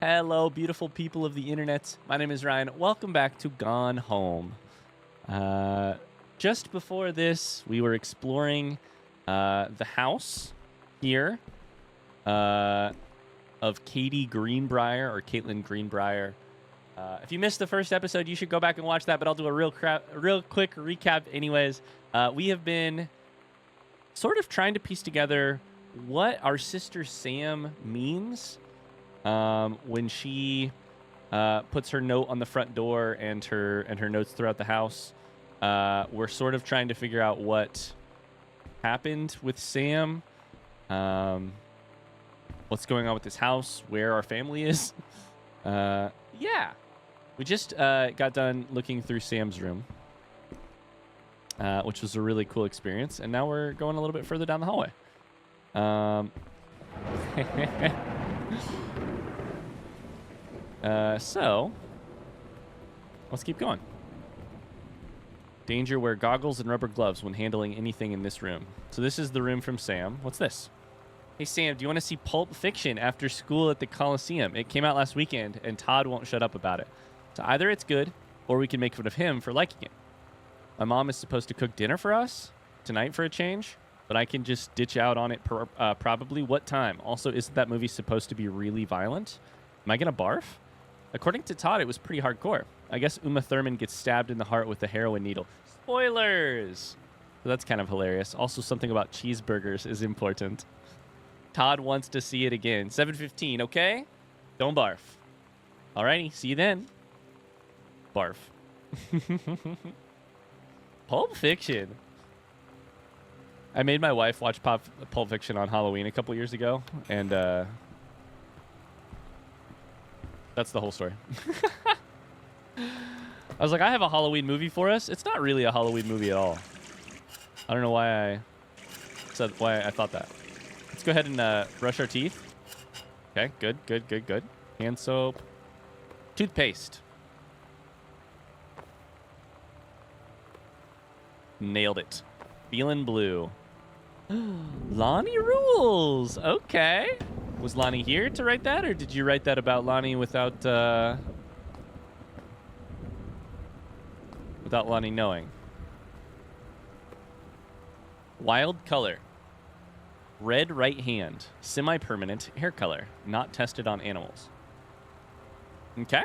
Hello, beautiful people of the internet. My name is Ryan. Welcome back to Gone Home. Uh, just before this, we were exploring the house here of Katie Greenbrier or Caitlin Greenbrier. If you missed the first episode, you should go back and watch that, but I'll do a real quick recap anyways. We have been sort of trying to piece together what our sister Sam means when she puts her note on the front door and her notes throughout the house. We're sort of trying to figure out what happened with Sam, what's going on with this house, where our family is. Yeah, we just got done looking through Sam's room, which was a really cool experience, and now we're going a little bit further down the hallway. So let's keep going. Danger, wear goggles and rubber gloves when handling anything in this room. So this is the room from Sam. What's this? Hey, Sam, do you want to see Pulp Fiction after school at the Coliseum? It came out last weekend, and Todd won't shut up about it. So either it's good, or we can make fun of him for liking it. My mom is supposed to cook dinner for us tonight for a change, but I can just ditch out on it probably. What time? Also, isn't that movie supposed to be really violent? Am I going to barf? According to Todd, it was pretty hardcore. I guess Uma Thurman gets stabbed in the heart with a heroin needle. Spoilers! So that's kind of hilarious. Also, something about cheeseburgers is important. Todd wants to see it again. 7:15, okay? Don't barf. Alrighty, see you then. Barf. Pulp Fiction. I made my wife watch Pulp Fiction on Halloween a couple years ago, and that's the whole story. I was like, I have a Halloween movie for us. It's not really a Halloween movie at all. I don't know why I thought that. Let's go ahead and brush our teeth. Okay, good. Hand soap. Toothpaste. Nailed it. Feeling blue. Lonnie rules. Okay. Was Lonnie here to write that, or did you write that about Lonnie without Lonnie knowing? Wild color. Red right hand. Semi-permanent hair color. Not tested on animals. Okay.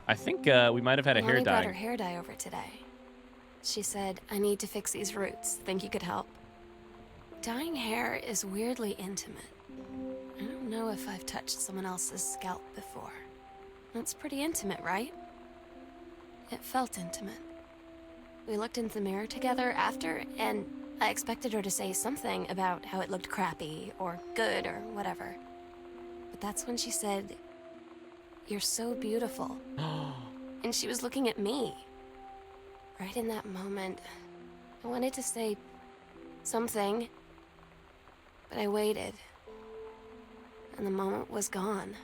I think we might have had a hair Lonnie dye. brought her hair dye over today. She said, I need to fix these roots. Think you could help? Dyeing hair is weirdly intimate. I don't know if I've touched someone else's scalp before. That's pretty intimate, right? It felt intimate. We looked in the mirror together after, and I expected her to say something about how it looked crappy or good or whatever. But that's when she said, "You're so beautiful." And she was looking at me. Right in that moment, I wanted to say something, but I waited. And the moment was gone.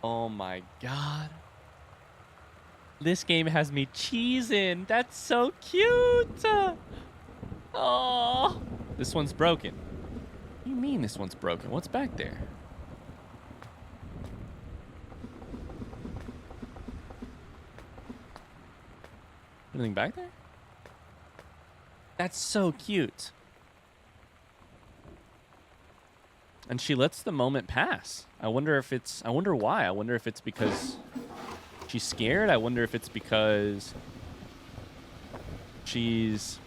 Oh my god. This game has me cheesing. That's so cute. Oh. This one's broken. What do you mean this one's broken? What's back there? Anything back there? That's so cute. And she lets the moment pass. I wonder why. I wonder if it's because she's scared. I wonder if it's because she's...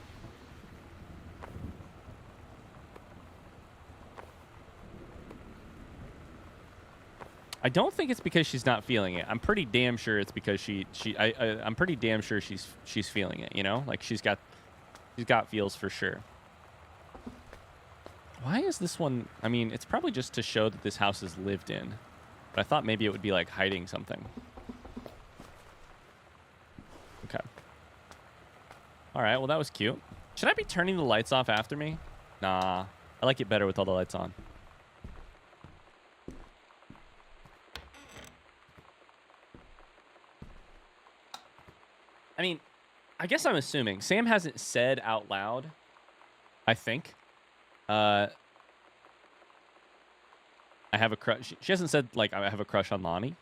I don't think it's because she's not feeling it. I'm pretty damn sure it's because I'm pretty damn sure she's feeling it, you know? Like she's got feels for sure. Why is this one... I mean, it's probably just to show that this house is lived in. But I thought maybe it would be like hiding something. Okay. All right, well, that was cute. Should I be turning the lights off after me? Nah, I like it better with all the lights on. I mean, I guess I'm assuming. Sam hasn't said out loud, I think. I I have a crush. She hasn't said, like, I have a crush on Lonnie.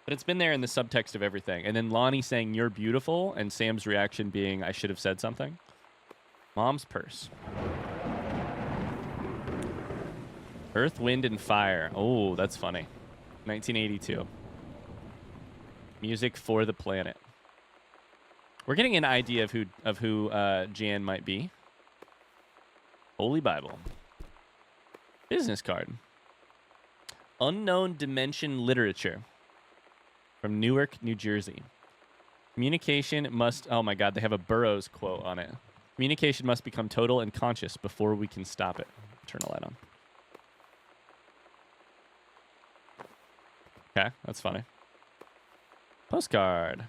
But it's been there in the subtext of everything. And then Lonnie saying, you're beautiful, and Sam's reaction being, I should have said something. Mom's purse. Earth, Wind, and Fire. Oh, that's funny. 1982. Music for the Planet. We're getting an idea of who Jan might be. Holy Bible. Business card. Unknown Dimension Literature. From Newark, New Jersey. Communication must... Oh my God, they have a Burroughs quote on it. Communication must become total and conscious before we can stop it. Turn the light on. Okay, that's funny. Postcard.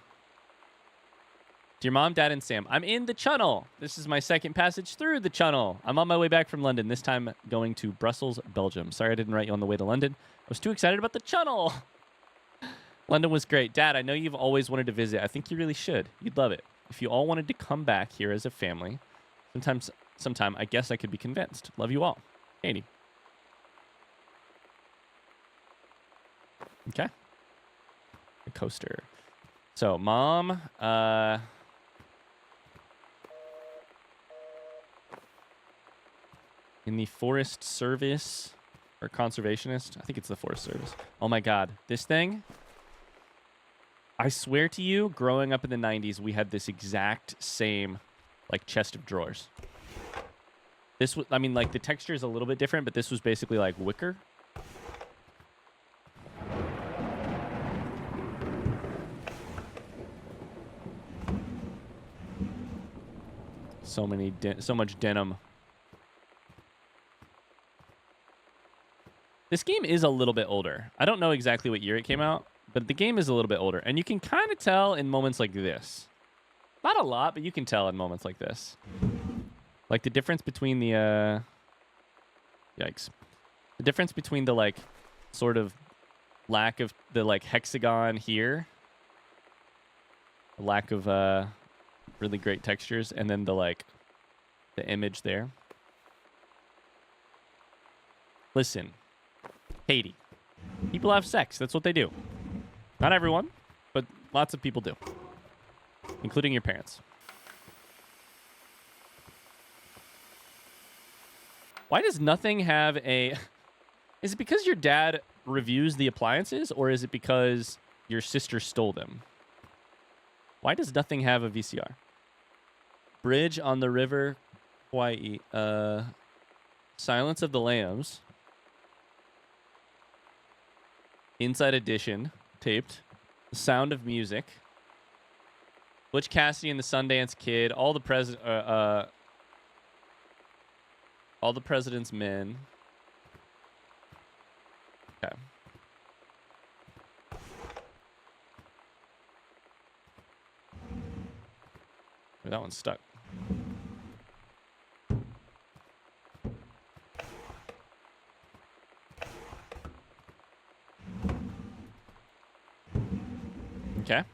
Dear Mom, Dad, and Sam, I'm in the channel. This is my second passage through the channel. I'm on my way back from London, this time going to Brussels, Belgium. Sorry I didn't write you on the way to London. I was too excited about the channel. London was great. Dad, I know you've always wanted to visit. I think you really should. You'd love it. If you all wanted to come back here as a family, sometime, I guess I could be convinced. Love you all. Katie. Okay. The coaster. So, Mom, in the Forest Service or Conservationist. I think it's the Forest Service. Oh my God. This thing, I swear to you, growing up in the 90s, we had this exact same like chest of drawers. This was, I mean, like the texture is a little bit different, but this was basically like wicker. So much denim. This game is a little bit older. I don't know exactly what year it came out, but the game is a little bit older. And you can kind of tell in moments like this. Not a lot, but you can tell in moments like this. Like the difference between the... Yikes. The difference between the, like, sort of lack of the, like, hexagon here. The lack of really great textures. And then the, like, the image there. Listen. Katie. People have sex. That's what they do. Not everyone, but lots of people do. Including your parents. Why does nothing have a... Is it because your dad reviews the appliances, or is it because your sister stole them? Why does nothing have a VCR? Bridge on the River Hawaii. Silence of the Lambs. Inside Edition. Taped. The Sound of Music. Butch Cassidy and the Sundance Kid. All the President's Men. Okay. That one's stuck. Okay.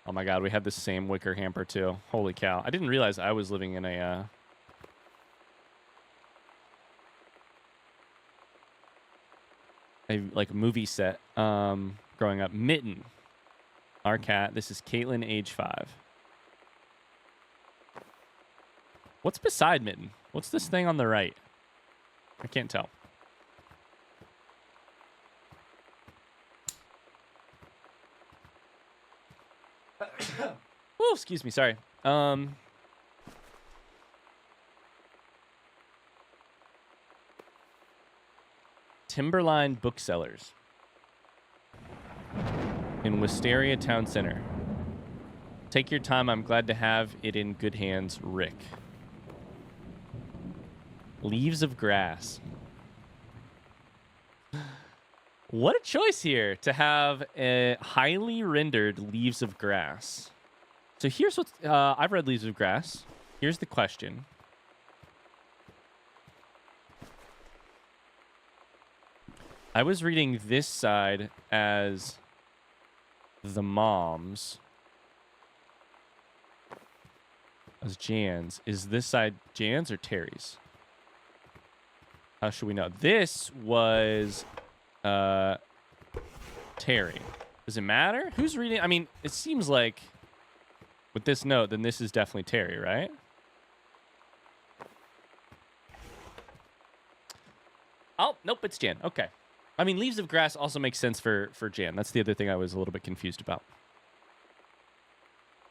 Oh my God, we had the same wicker hamper too. Holy cow. I didn't realize I was living in a like movie set growing up. Mitten. Our cat. This is Caitlin, age 5. What's beside Mitten? What's this thing on the right? I can't tell. Oh, excuse me. Sorry. Timberline Booksellers in Wisteria Town Center. Take your time. I'm glad to have it in good hands, Rick. Leaves of Grass. What a choice here to have a highly rendered Leaves of Grass. So here's what's... I've read Leaves of Grass. Here's the question. I was reading this side as the mom's. As Jan's. Is this side Jan's or Terry's? How should we know? This was Terry. Does it matter? Who's reading? I mean, it seems like with this note, then this is definitely Terry, right? Oh, nope, it's Jan. Okay. I mean, Leaves of Grass also makes sense for Jan. That's the other thing I was a little bit confused about.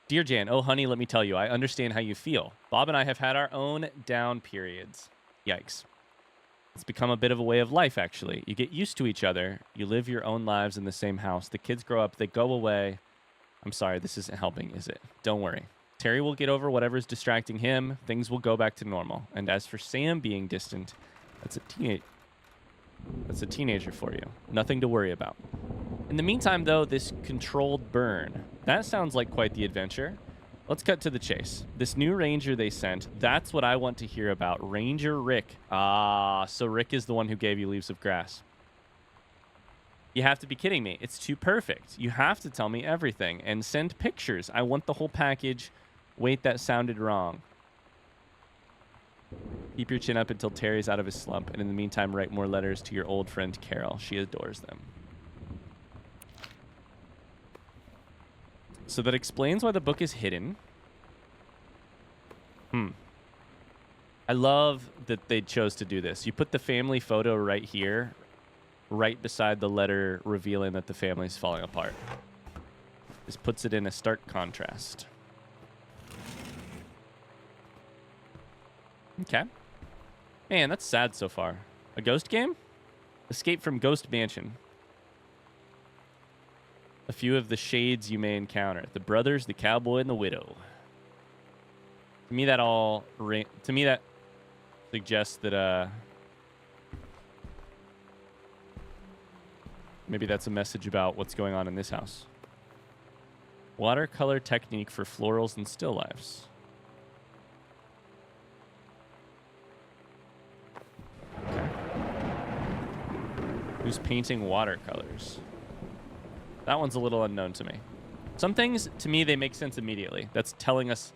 Dear Jan, oh, honey, let me tell you, I understand how you feel. Bob and I have had our own down periods. Yikes. It's become a bit of a way of life, actually. You get used to each other. You live your own lives in the same house. The kids grow up. They go away. I'm sorry, this isn't helping, is it? Don't worry. Terry will get over whatever's distracting him. Things will go back to normal. And as for Sam being distant, that's a teenager for you. Nothing to worry about. In the meantime, though, this controlled burn. That sounds like quite the adventure. Let's cut to the chase. This new ranger they sent, that's what I want to hear about. Ranger Rick. Ah, so Rick is the one who gave you Leaves of Grass. You have to be kidding me. It's too perfect. You have to tell me everything and send pictures. I want the whole package. Wait, that sounded wrong. Keep your chin up until Terry's out of his slump, and in the meantime, write more letters to your old friend Carol. She adores them. So that explains why the book is hidden. I love that they chose to do this. You put the family photo right here, right beside the letter revealing that the family's falling apart. This puts it in a stark contrast. Okay. Man, that's sad so far. A ghost game? Escape from Ghost Mansion. A few of the shades you may encounter. The brothers, the cowboy, and the widow. To me, that suggests that maybe that's a message about what's going on in this house. Watercolor technique for florals and still lifes. Okay. Who's painting watercolors? That one's a little unknown to me. Some things, to me, they make sense immediately. That's telling us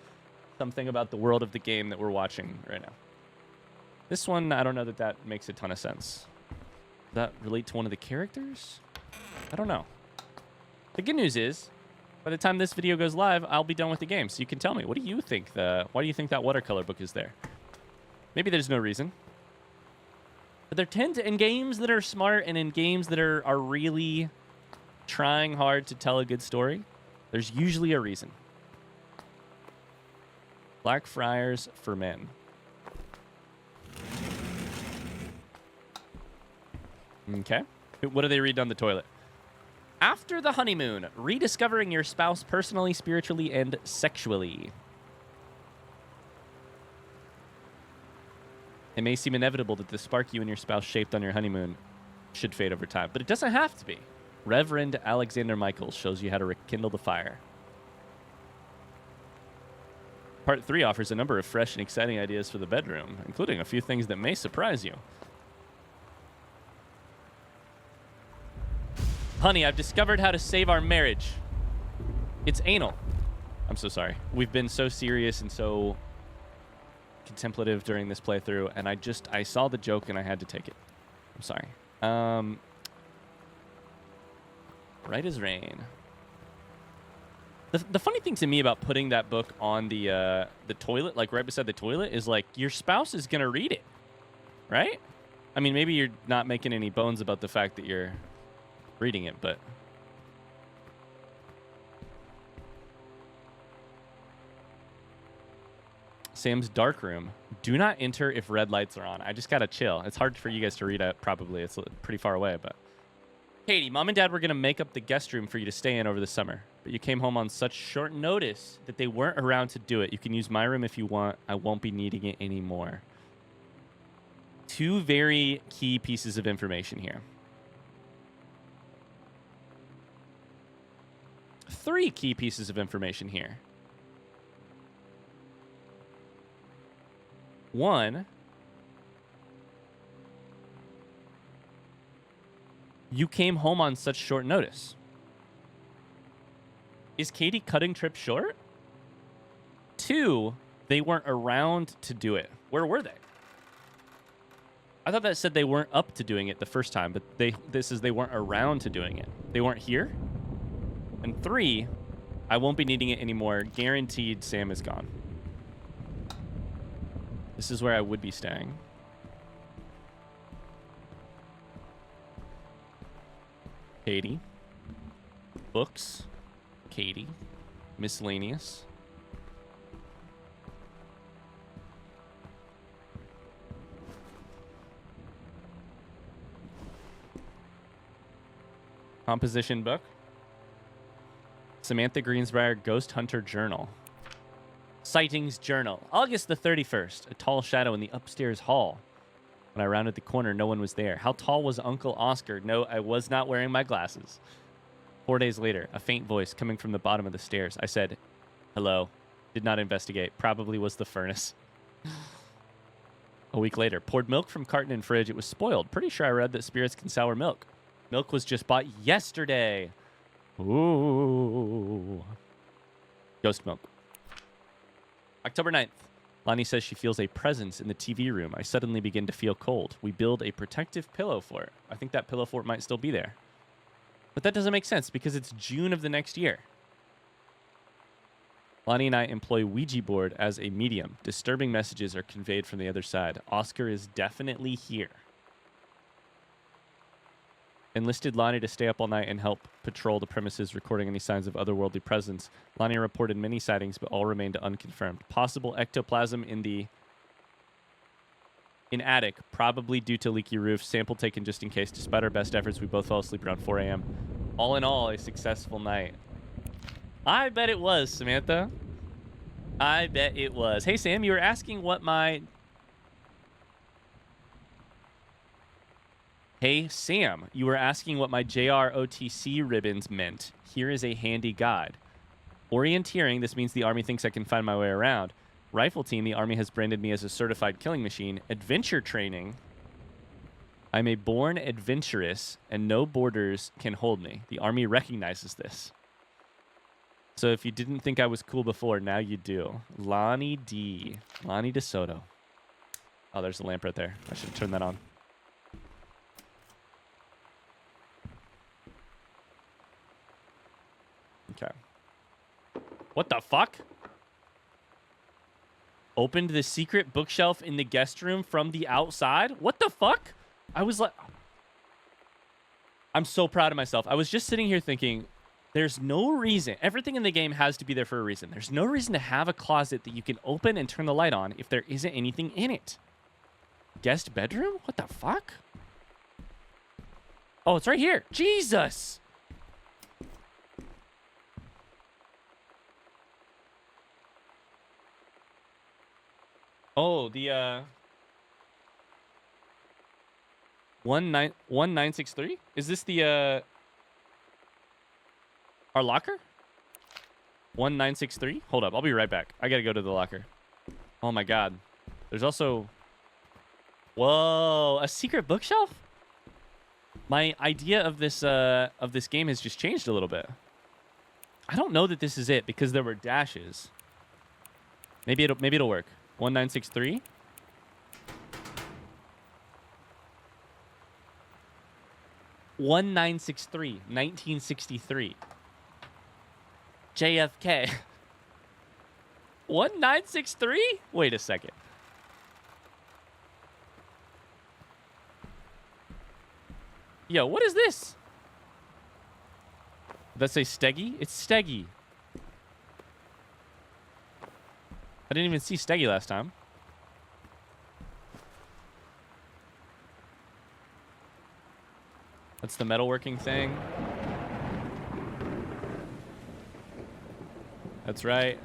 something about the world of the game that we're watching right now. This one, I don't know that makes a ton of sense. Does that relate to one of the characters? I don't know. The good news is, by the time this video goes live, I'll be done with the game. So you can tell me, what do you think? Why do you think that watercolor book is there? Maybe there's no reason. But there tend to, in games that are smart and in games that are really trying hard to tell a good story, there's usually a reason. Blackfriars for men. Okay. What do they read on the toilet? After the honeymoon, rediscovering your spouse personally, spiritually, and sexually. It may seem inevitable that the spark you and your spouse shaped on your honeymoon should fade over time, but it doesn't have to be. Reverend Alexander Michaels shows you how to rekindle the fire. Part 3 offers a number of fresh and exciting ideas for the bedroom, including a few things that may surprise you. Honey, I've discovered how to save our marriage. It's anal. I'm so sorry. We've been so serious and so contemplative during this playthrough, and I saw the joke and I had to take it. I'm sorry. Right as rain. The funny thing to me about putting that book on the toilet, like right beside the toilet, is like your spouse is gonna read it, right? I mean, maybe you're not making any bones about the fact that you're reading it, but Sam's dark room. Do not enter if red lights are on. I just gotta chill. It's hard for you guys to read it. Probably it's pretty far away, but. Katie, Mom and Dad were going to make up the guest room for you to stay in over the summer, but you came home on such short notice that they weren't around to do it. You can use my room if you want. I won't be needing it anymore. Two very key pieces of information here. 3 key pieces of information here. 1, you came home on such short notice. Is Katie cutting trips short? 2, they weren't around to do it. Where were they? I thought that said they weren't up to doing it the first time, but this is they weren't around to doing it. They weren't here. And 3, I won't be needing it anymore. Guaranteed Sam is gone. This is where I would be staying. Katie. Books. Katie. Miscellaneous. Composition book. Samantha Greensbrier Ghost Hunter Journal. Sightings Journal. August the 31st. A tall shadow in the upstairs hall. When I rounded the corner, no one was there. How tall was Uncle Oscar? No, I was not wearing my glasses. 4 days later, a faint voice coming from the bottom of the stairs. I said, hello. Did not investigate. Probably was the furnace. A week later, poured milk from carton and fridge. It was spoiled. Pretty sure I read that spirits can sour milk. Milk was just bought yesterday. Ooh. Ghost milk. October 9th. Lonnie says she feels a presence in the TV room. I suddenly begin to feel cold. We build a protective pillow for it. I think that pillow fort might still be there. But that doesn't make sense because it's June of the next year. Lonnie and I employ Ouija board as a medium. Disturbing messages are conveyed from the other side. Oscar is definitely here. Enlisted Lonnie to stay up all night and help patrol the premises, recording any signs of otherworldly presence. Lonnie reported many sightings, but all remained unconfirmed. Possible ectoplasm in attic, probably due to leaky roof. Sample taken just in case. Despite our best efforts, we both fell asleep around 4 a.m. All in all, a successful night. I bet it was, Samantha. I bet it was. Hey, Sam, you were asking what my... Hey, Sam, you were asking what my JROTC ribbons meant. Here is a handy guide. Orienteering, this means the Army thinks I can find my way around. Rifle team, the Army has branded me as a certified killing machine. Adventure training, I'm a born adventurous and no borders can hold me. The Army recognizes this. So if you didn't think I was cool before, now you do. Lonnie D. Lonnie DeSoto. Oh, there's a lamp right there. I should turn that on. Okay. What the fuck? Opened the secret bookshelf in the guest room from the outside? What the fuck? I was like... I'm so proud of myself. I was just sitting here thinking, there's no reason. Everything in the game has to be there for a reason. There's no reason to have a closet that you can open and turn the light on if there isn't anything in it. Guest bedroom? What the fuck? Oh, it's right here. Jesus! Oh, the 1963? Is this the our locker? 1963? Hold up, I'll be right back. I gotta go to the locker. Oh my god. There's also... Whoa, a secret bookshelf? My idea of this game has just changed a little bit. I don't know that this is it because there were dashes. Maybe it'll work. 1963. (1963) 1963. JFK. 1963? Wait a second. Yo, what is this? Did that say Steggy? It's Steggy. I didn't even see Steggy last time. That's the metalworking thing. That's right.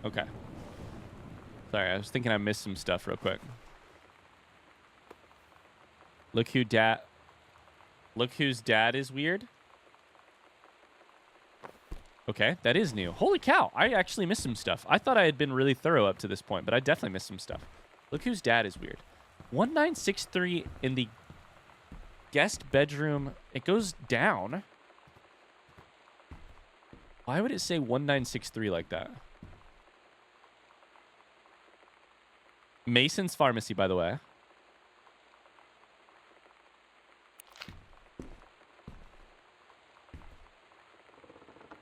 Okay. Sorry, I was thinking I missed some stuff real quick. Look whose dad is weird. Okay, that is new. Holy cow, I actually missed some stuff. I thought I had been really thorough up to this point, but I definitely missed some stuff. Look whose dad is weird. 1963 in the guest bedroom. It goes down. Why would it say 1963 like that? Mason's Pharmacy, by the way.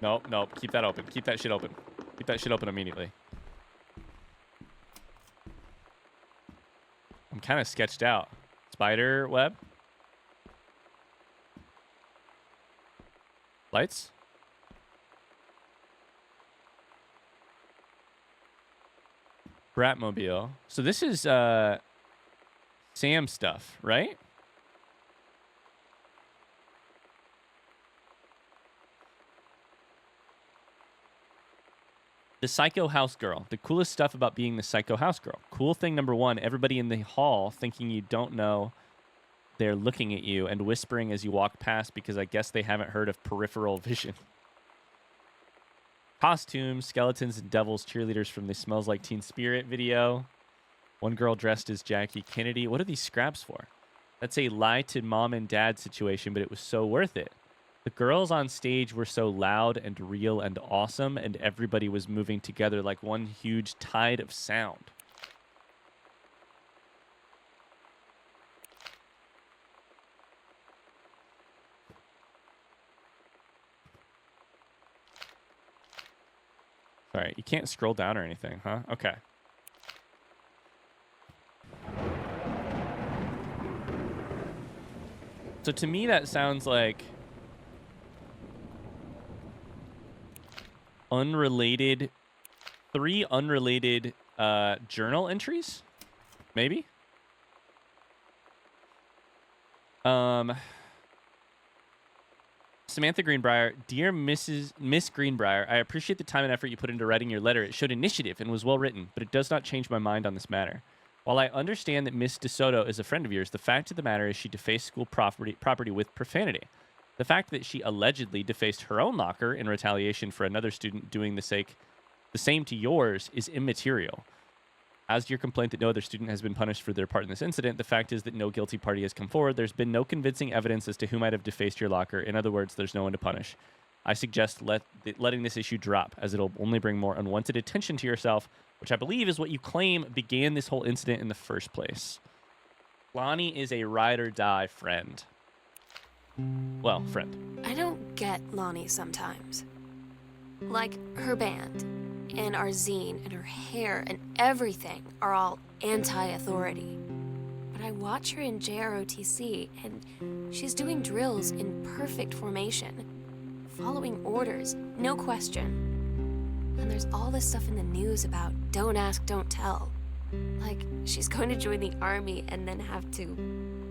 Nope, nope. Keep that open. Keep that shit open. Keep that shit open immediately. I'm kind of sketched out. Spider web. Lights. Bratmobile. So this is Sam stuff, right? The psycho house girl. The coolest stuff about being the psycho house girl. Cool thing number one, everybody in the hall thinking you don't know they're looking at you and whispering as you walk past because I guess they haven't heard of peripheral vision. Costumes, skeletons, and devils, cheerleaders from the Smells Like Teen Spirit video. One girl dressed as Jackie Kennedy. What are these scraps for? That's a lie to mom and dad situation, but it was so worth it. The girls on stage were so loud and real and awesome, and everybody was moving together like one huge tide of sound. Sorry, you can't scroll down or anything, huh? Okay. So to me, that sounds like unrelated, 3 unrelated journal entries, maybe. Samantha Greenbrier, dear Miss Greenbrier, I appreciate the time and effort you put into writing your letter. It showed initiative and was well written, but it does not change my mind on this matter. While I understand that Miss DeSoto is a friend of yours, the fact of the matter is she defaced school property with profanity. The fact that she allegedly defaced her own locker in retaliation for another student doing the same to yours is immaterial. As to your complaint that no other student has been punished for their part in this incident, the fact is that no guilty party has come forward. There's been no convincing evidence as to who might have defaced your locker. In other words, there's no one to punish. I suggest letting this issue drop, as it'll only bring more unwanted attention to yourself, which I believe is what you claim began this whole incident in the first place. Lonnie is a ride or die friend. Well, friend. I don't get Lonnie sometimes. Like, her band, and our zine, and her hair, and everything are all anti-authority. But I watch her in JROTC, and she's doing drills in perfect formation, following orders, no question. And there's all this stuff in the news about don't ask, don't tell. Like, she's going to join the army and then have to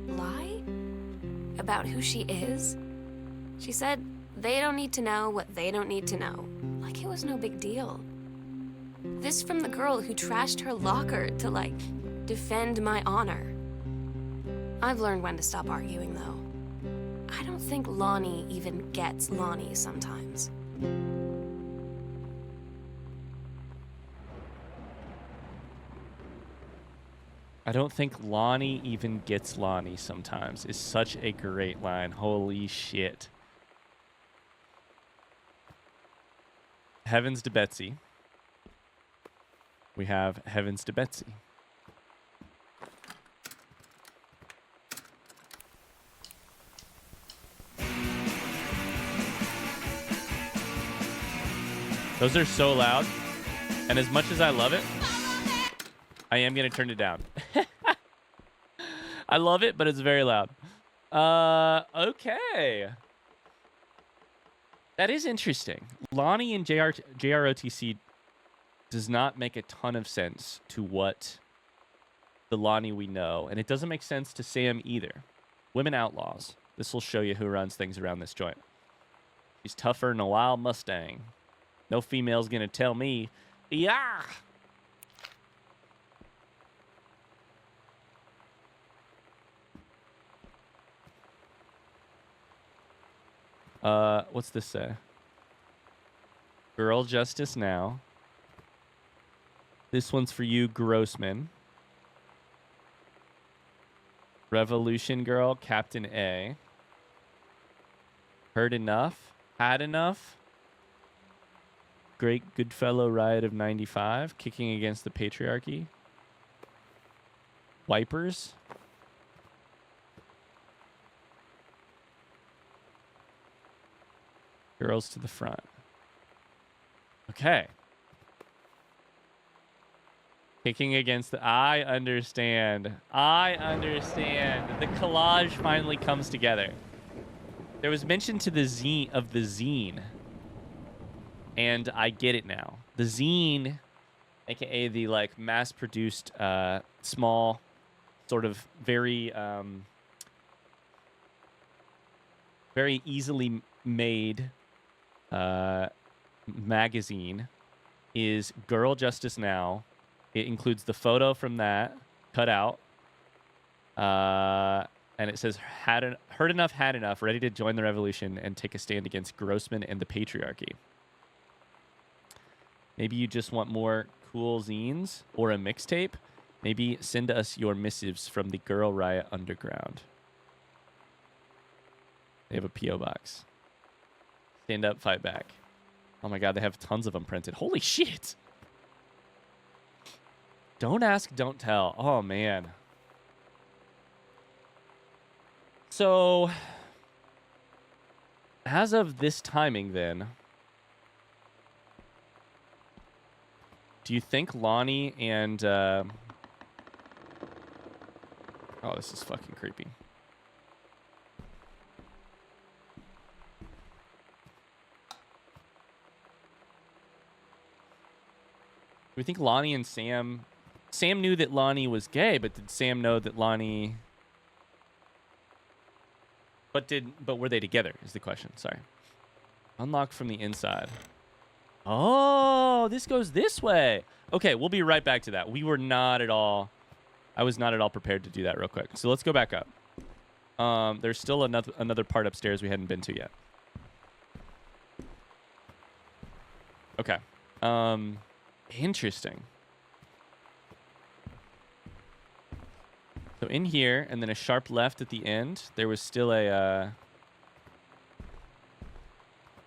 lie about who she is. She said they don't need to know what they don't need to know. Like it was no big deal. This from the girl who trashed her locker to, like, defend my honor. I've learned when to stop arguing, though. I don't think Lonnie even gets Lonnie sometimes. I don't think Lonnie even gets Lonnie sometimes is such a great line. Holy shit. Heavens to Betsy. We have Heavens to Betsy. Those are so loud. And as much as I love it, I am going to turn it down. I love it, but it's very loud. Okay. That is interesting. Lonnie and JROTC does not make a ton of sense to what the Lonnie we know. And it doesn't make sense to Sam either. Women outlaws. This will show you who runs things around this joint. He's tougher than a wild Mustang. No female's going to tell me, yeah. What's this say? Girl justice now. This one's for you, Grossman. Revolution girl, Captain A. Heard enough? Had enough? Great Goodfellow riot of 95. Kicking against the patriarchy. Wipers. Girls to the front. Okay. Kicking against the... I understand. The collage finally comes together. There was mention to the zine and I get it now. The zine, aka the like mass-produced, small, sort of very, very easily made magazine, is Girl Justice Now. It includes the photo from that cut out, and it says heard enough, had enough, ready to join the revolution and take a stand against Grossman and the patriarchy. Maybe you just want more cool zines or a mixtape. Maybe send us your missives from the Girl Riot Underground. They have a P.O. box. Stand up, fight back. Oh my god, they have tons of them printed. Holy shit! Don't ask, don't tell. Oh man. So, as of this timing then, do you think Lonnie and... oh, this is fucking creepy. Do we think Lonnie and Sam... Sam knew that Lonnie was gay, but did Sam know that Lonnie... But were they together is the question. Sorry. Unlock from the inside. Oh, this goes this way. Okay, we'll be right back to that. We were not at all... I was not at all prepared to do that real quick. So let's go back up. There's still another part upstairs we hadn't been to yet. Okay. Interesting. So in here, and then a sharp left at the end, there was still a...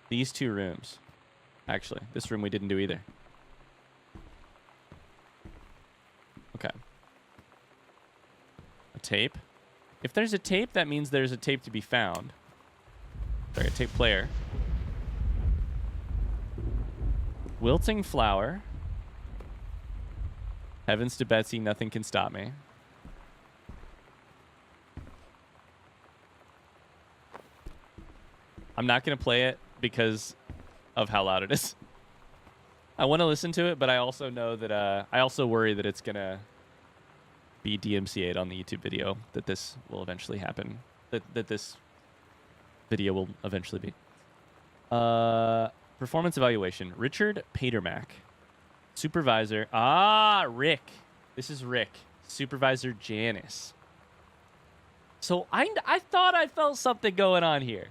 these two rooms. Actually, this room we didn't do either. Okay. A tape. If there's a tape, that means there's a tape to be found. Sorry, a tape player. Wilting flower. Heavens to Betsy, nothing can stop me. I'm not going to play it because of how loud it is. I want to listen to it, but I also know that I also worry that it's going to be DMCA'd on the YouTube video, that this will eventually happen. That this video will eventually be. Performance evaluation. Richard Patermack. Supervisor. Rick. This is Rick. Supervisor Janice. So I thought I felt something going on here.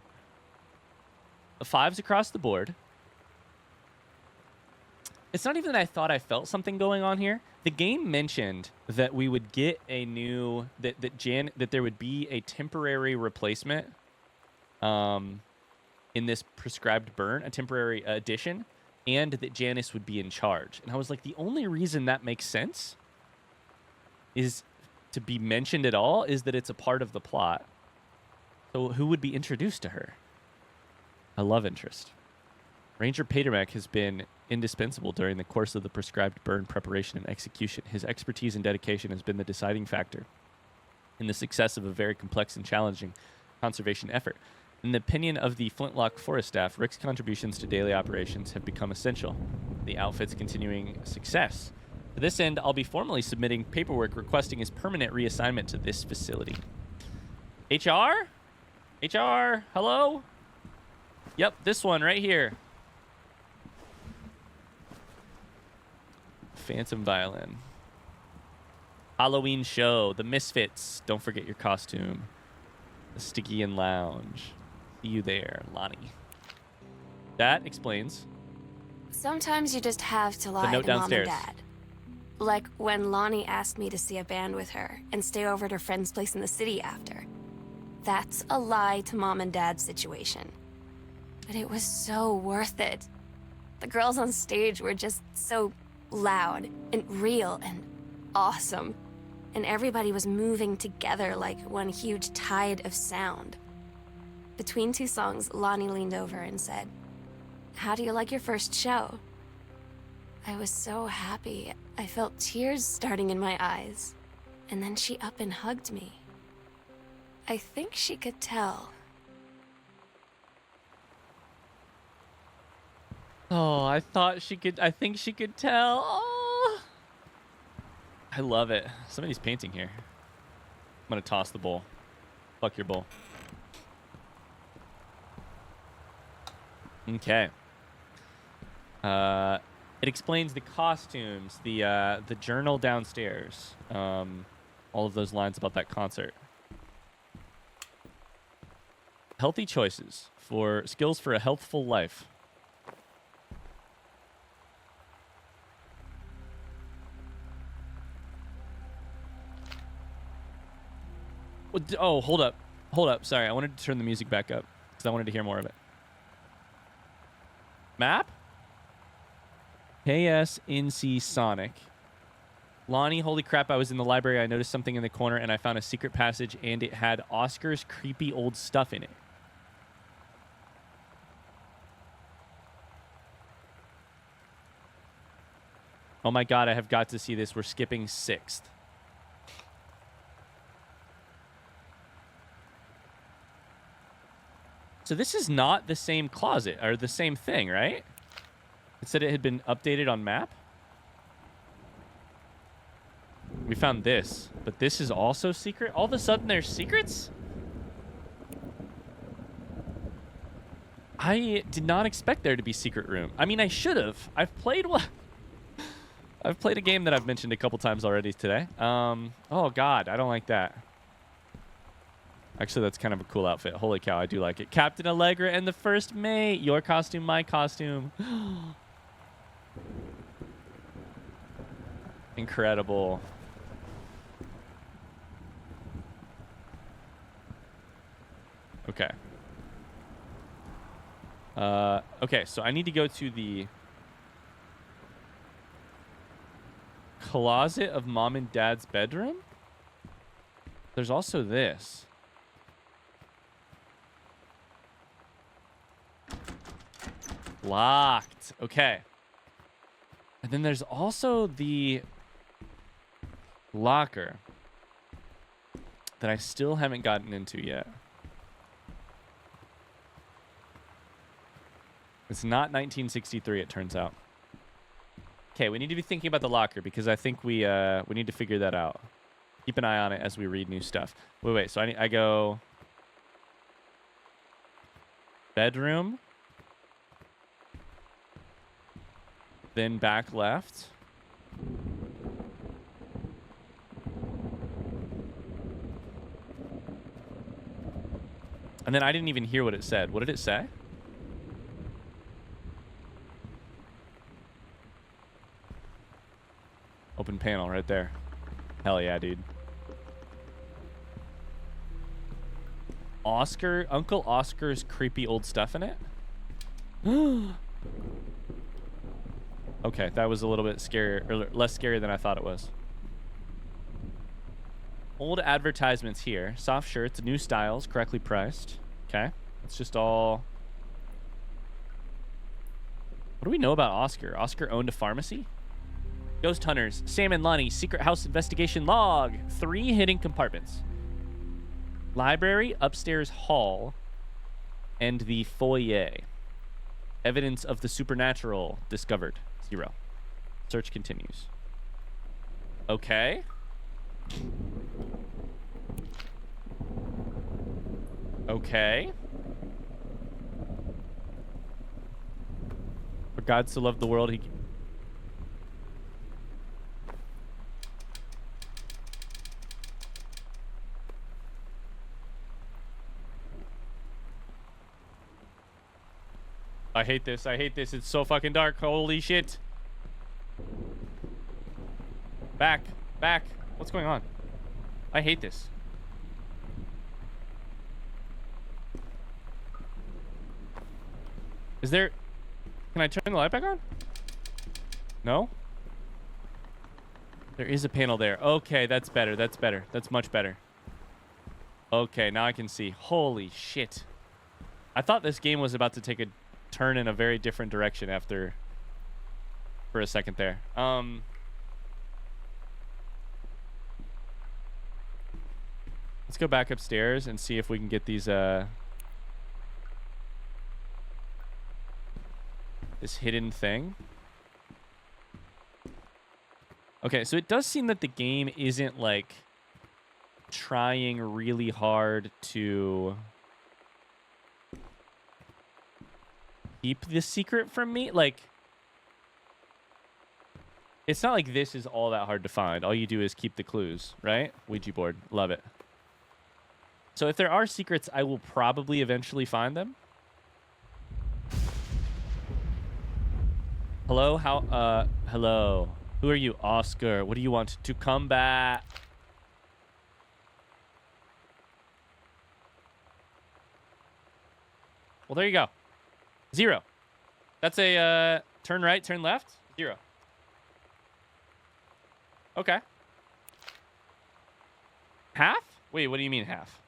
Fives across the board. It's not even that I thought I felt something going on here. The game mentioned that we would get a new... that there would be a temporary replacement in this prescribed burn, a temporary addition, and that Janice would be in charge. And I was like, the only reason that makes sense is to be mentioned at all is that it's a part of the plot. So who would be introduced to her? A love interest. Ranger Patermack has been indispensable during the course of the prescribed burn preparation and execution. His expertise and dedication has been the deciding factor in the success of a very complex and challenging conservation effort. In the opinion of the Flintlock Forest staff, Rick's contributions to daily operations have become essential. The outfit's continuing success. To this end, I'll be formally submitting paperwork requesting his permanent reassignment to this facility. HR? HR? Hello? Yep, this one right here. Phantom Violin. Halloween show. The Misfits. Don't forget your costume. The Stygian Lounge. See you there, Lonnie. That explains. Sometimes you just have to lie to Mom and Dad. Like when Lonnie asked me to see a band with her and stay over at her friend's place in the city after. That's a lie to Mom and Dad's situation. But it was so worth it. The girls on stage were just so loud and real and awesome. And everybody was moving together like one huge tide of sound. Between two songs, Lonnie leaned over and said, "How do you like your first show?" I was so happy. I felt tears starting in my eyes. And then she up and hugged me. I think she could tell. Oh, I think she could tell. Oh. I love it. Somebody's painting here. I'm gonna toss the bowl. Fuck your bowl. Okay. It explains the costumes, the journal downstairs, all of those lines about that concert. Healthy choices for skills for a healthful life. Oh, hold up. Hold up. Sorry, I wanted to turn the music back up because I wanted to hear more of it. Map? KSNC Sonic. Lonnie, holy crap, I was in the library. I noticed something in the corner, and I found a secret passage, and it had Oscar's creepy old stuff in it. Oh my god, I have got to see this. We're skipping 6th. So this is not the same closet, or the same thing, right? It said it had been updated on map. We found this, but this is also secret? All of a sudden there's secrets? I did not expect there to be secret room. I mean, I should have. I've played a game that I've mentioned a couple times already today. Oh god, I don't like that. Actually, that's kind of a cool outfit. Holy cow, I do like it. Captain Allegra and the First Mate. Your costume, my costume. Incredible. Okay. Okay, so I need to go to the closet of Mom and Dad's bedroom. There's also this. Locked. Okay. And then there's also the locker that I still haven't gotten into yet. It's not 1963, it turns out. Okay, we need to be thinking about the locker because I think we need to figure that out. Keep an eye on it as we read new stuff. Wait. So I go bedroom, then back left. And then I didn't even hear what it said. What did it say? Open panel right there. Hell yeah, dude. Uncle Oscar's creepy old stuff in it? Okay, that was a little bit scary, or less scary than I thought it was. Old advertisements here. Soft shirts, new styles, correctly priced. Okay, it's just all... What do we know about Oscar? Oscar owned a pharmacy? Ghost Hunters, Sam and Lonnie, Secret House Investigation Log. 3 hidden compartments. Library, upstairs hall, and the foyer. Evidence of the supernatural discovered. 0. Search continues. Okay. Okay. For God so loved the world, he... I hate this. I hate this. It's so fucking dark. Holy shit. Back. Back. What's going on? I hate this. Is there... Can I turn the light back on? No? There is a panel there. Okay, that's better. That's better. That's much better. Okay, now I can see. Holy shit. I thought this game was about to take a turn in a very different direction after for a second there. Let's go back upstairs and see if we can get these this hidden thing. Okay, so it does seem that the game isn't like trying really hard to keep the secret from me. Like, it's not like this is all that hard to find. All you do is keep the clues, right? Ouija board. Love it. So if there are secrets, I will probably eventually find them. Hello? Hello. Who are you? Oscar. What do you want to combat? Well, there you go. 0. That's a turn right, turn left. 0. Okay. Half? Wait, what do you mean half?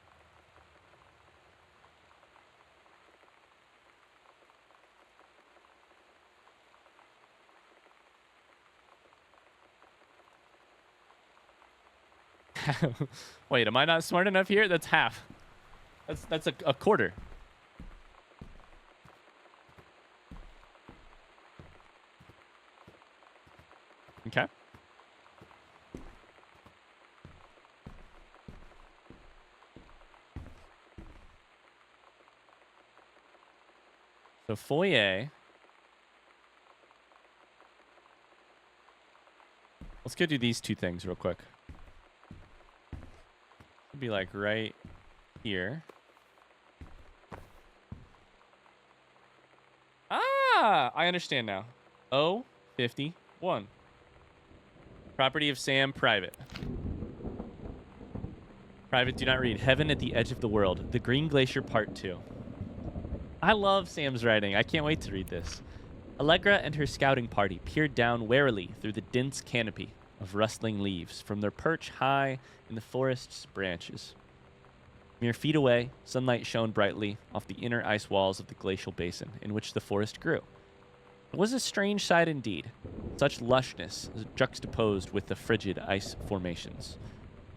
Wait, am I not smart enough here? That's half. That's a quarter. Okay. So foyer. Let's go do these two things real quick. It'll be like right here. Ah, I understand now. 051. Property of Sam, private. Private, do not read. Heaven at the Edge of the World. The Green Glacier Part 2. I love Sam's writing. I can't wait to read this. Allegra and her scouting party peered down warily through the dense canopy of rustling leaves from their perch high in the forest's branches. Mere feet away, sunlight shone brightly off the inner ice walls of the glacial basin in which the forest grew. It was a strange sight indeed, such lushness juxtaposed with the frigid ice formations.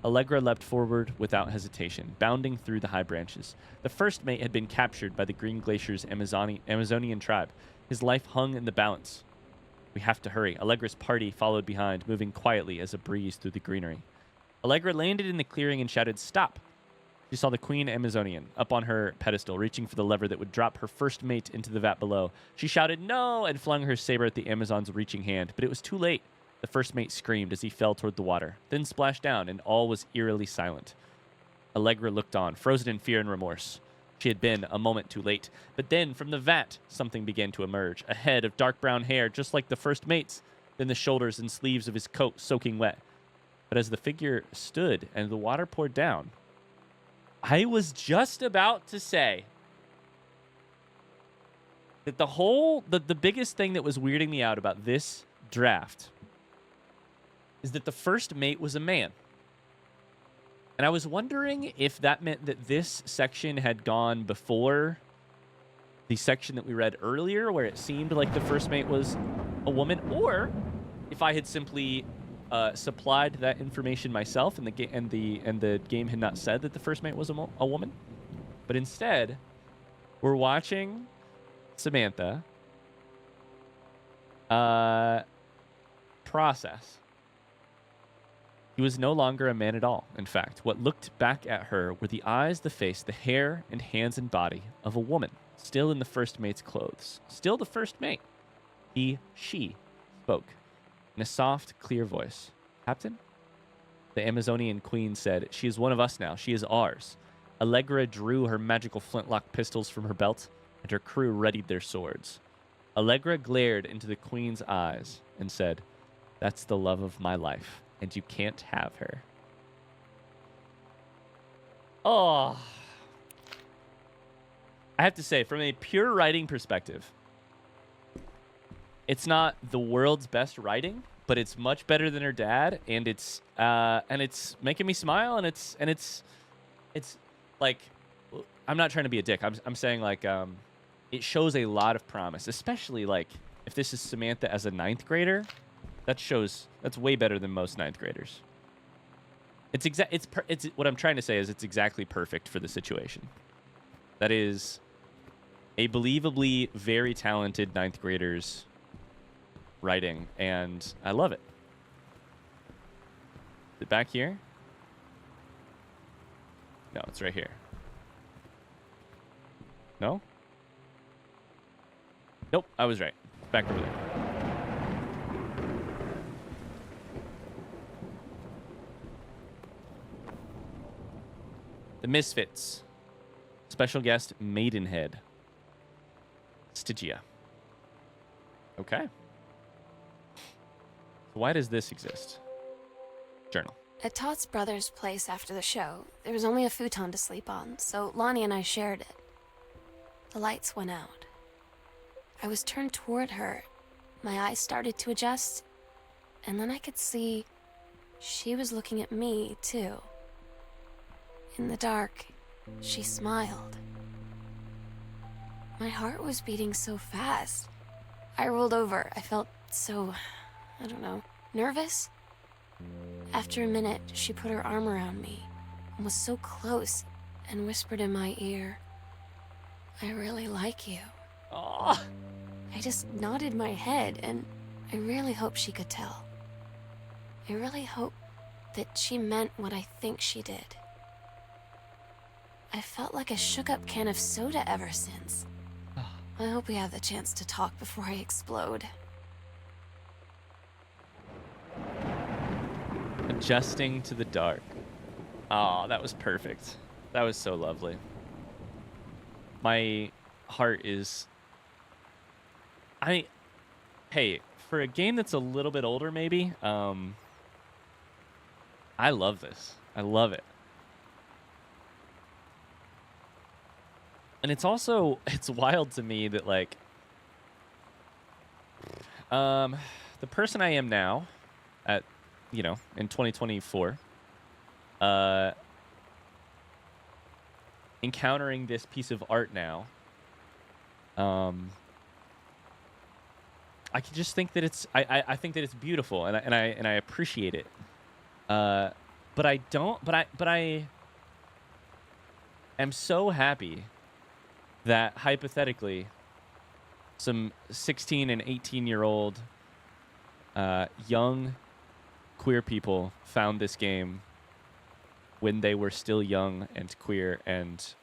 Allegra leapt forward without hesitation, bounding through the high branches. The first mate had been captured by the Green Glacier's Amazonian tribe. His life hung in the balance. We have to hurry. Allegra's party followed behind, moving quietly as a breeze through the greenery. Allegra landed in the clearing and shouted, "Stop!" She saw the Queen Amazonian up on her pedestal, reaching for the lever that would drop her first mate into the vat below. She shouted, "No!" and flung her saber at the Amazon's reaching hand, but it was too late. The first mate screamed as he fell toward the water, then splashed down, and all was eerily silent. Allegra looked on, frozen in fear and remorse. She had been a moment too late. But then, from the vat, something began to emerge. A head of dark brown hair, just like the first mate's, then the shoulders and sleeves of his coat soaking wet. But as the figure stood and the water poured down, I was just about to say that the biggest thing that was weirding me out about this draft is that the first mate was a man. And I was wondering if that meant that this section had gone before the section that we read earlier, where it seemed like the first mate was a woman, or if I had simply supplied that information myself, and the game had not said that the first mate was a woman. But instead, we're watching Samantha process. He was no longer a man at all, in fact. What looked back at her were the eyes, the face, the hair, and hands and body of a woman, still in the first mate's clothes. Still the first mate. She spoke in a soft, clear voice. "Captain?" The Amazonian queen said, "She is one of us now. She is ours." Allegra drew her magical flintlock pistols from her belt, and her crew readied their swords. Allegra glared into the queen's eyes and said, "That's the love of my life, and you can't have her." Oh. I have to say, from a pure writing perspective, it's not the world's best writing, but it's much better than her dad, and it's making me smile, and it's like, I'm not trying to be a dick. I'm saying like it shows a lot of promise, especially like if this is Samantha as a 9th grader, that's way better than most 9th graders. It's what I'm trying to say is it's exactly perfect for the situation. That is a believably very talented 9th grader's writing, and I love it. Is it back here? No, it's right here. No? Nope, I was right. Back over there. The Misfits. Special guest Maidenhead. Stygia. Okay. Why does this exist? Journal. At Todd's brother's place after the show, there was only a futon to sleep on, so Lonnie and I shared it. The lights went out. I was turned toward her. My eyes started to adjust, and then I could see she was looking at me, too. In the dark, she smiled. My heart was beating so fast. I rolled over. I felt so, I don't know, nervous. After a minute, she put her arm around me and was so close and whispered in my ear, "I really like you." Oh. I just nodded my head, and I really hope she could tell. I really hope that she meant what I think she did. I felt like a shook-up can of soda ever since. I hope we have the chance to talk before I explode. Adjusting to the dark. Oh, that was perfect. That was so lovely. My heart is... Hey, for a game that's a little bit older, maybe, I love this. I love it. And it's also, it's wild to me that, like, the person I am now at, you know, in 2024, encountering this piece of art now, I can just think that it's, I think that it's beautiful, and I appreciate it. But I am so happy that hypothetically some 16 and 18-year-old young queer people found this game when they were still young and queer, and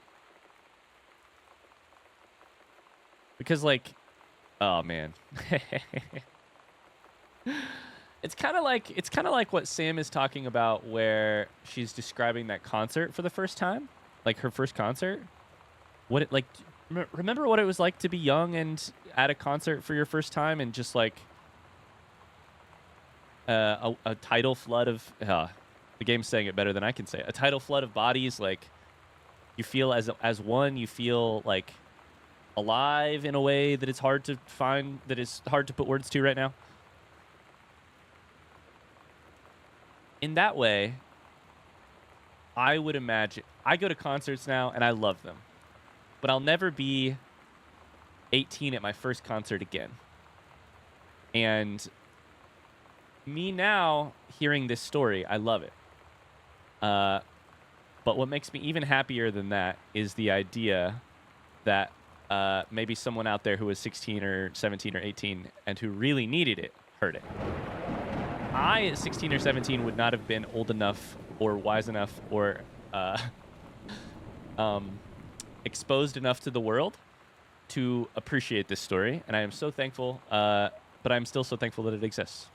because, like, oh man. It's kind of like what Sam is talking about, where she's describing that concert for the first time, like her first concert. What it like? Remember what it was like to be young and at a concert for your first time, and just like a tidal flood of the game's saying it better than I can say it. A tidal flood of bodies. Like, you feel as one. You feel like alive in a way that it's hard to find, that is hard to put words to right now. In that way, I would imagine, I go to concerts now and I love them, but I'll never be 18 at my first concert again. And me now hearing this story, I love it. But what makes me even happier than that is the idea that maybe someone out there who was 16 or 17 or 18 and who really needed it heard it. I, at 16 or 17, would not have been old enough or wise enough or exposed enough to the world to appreciate this story, and I am so thankful, but I'm still so thankful that it exists.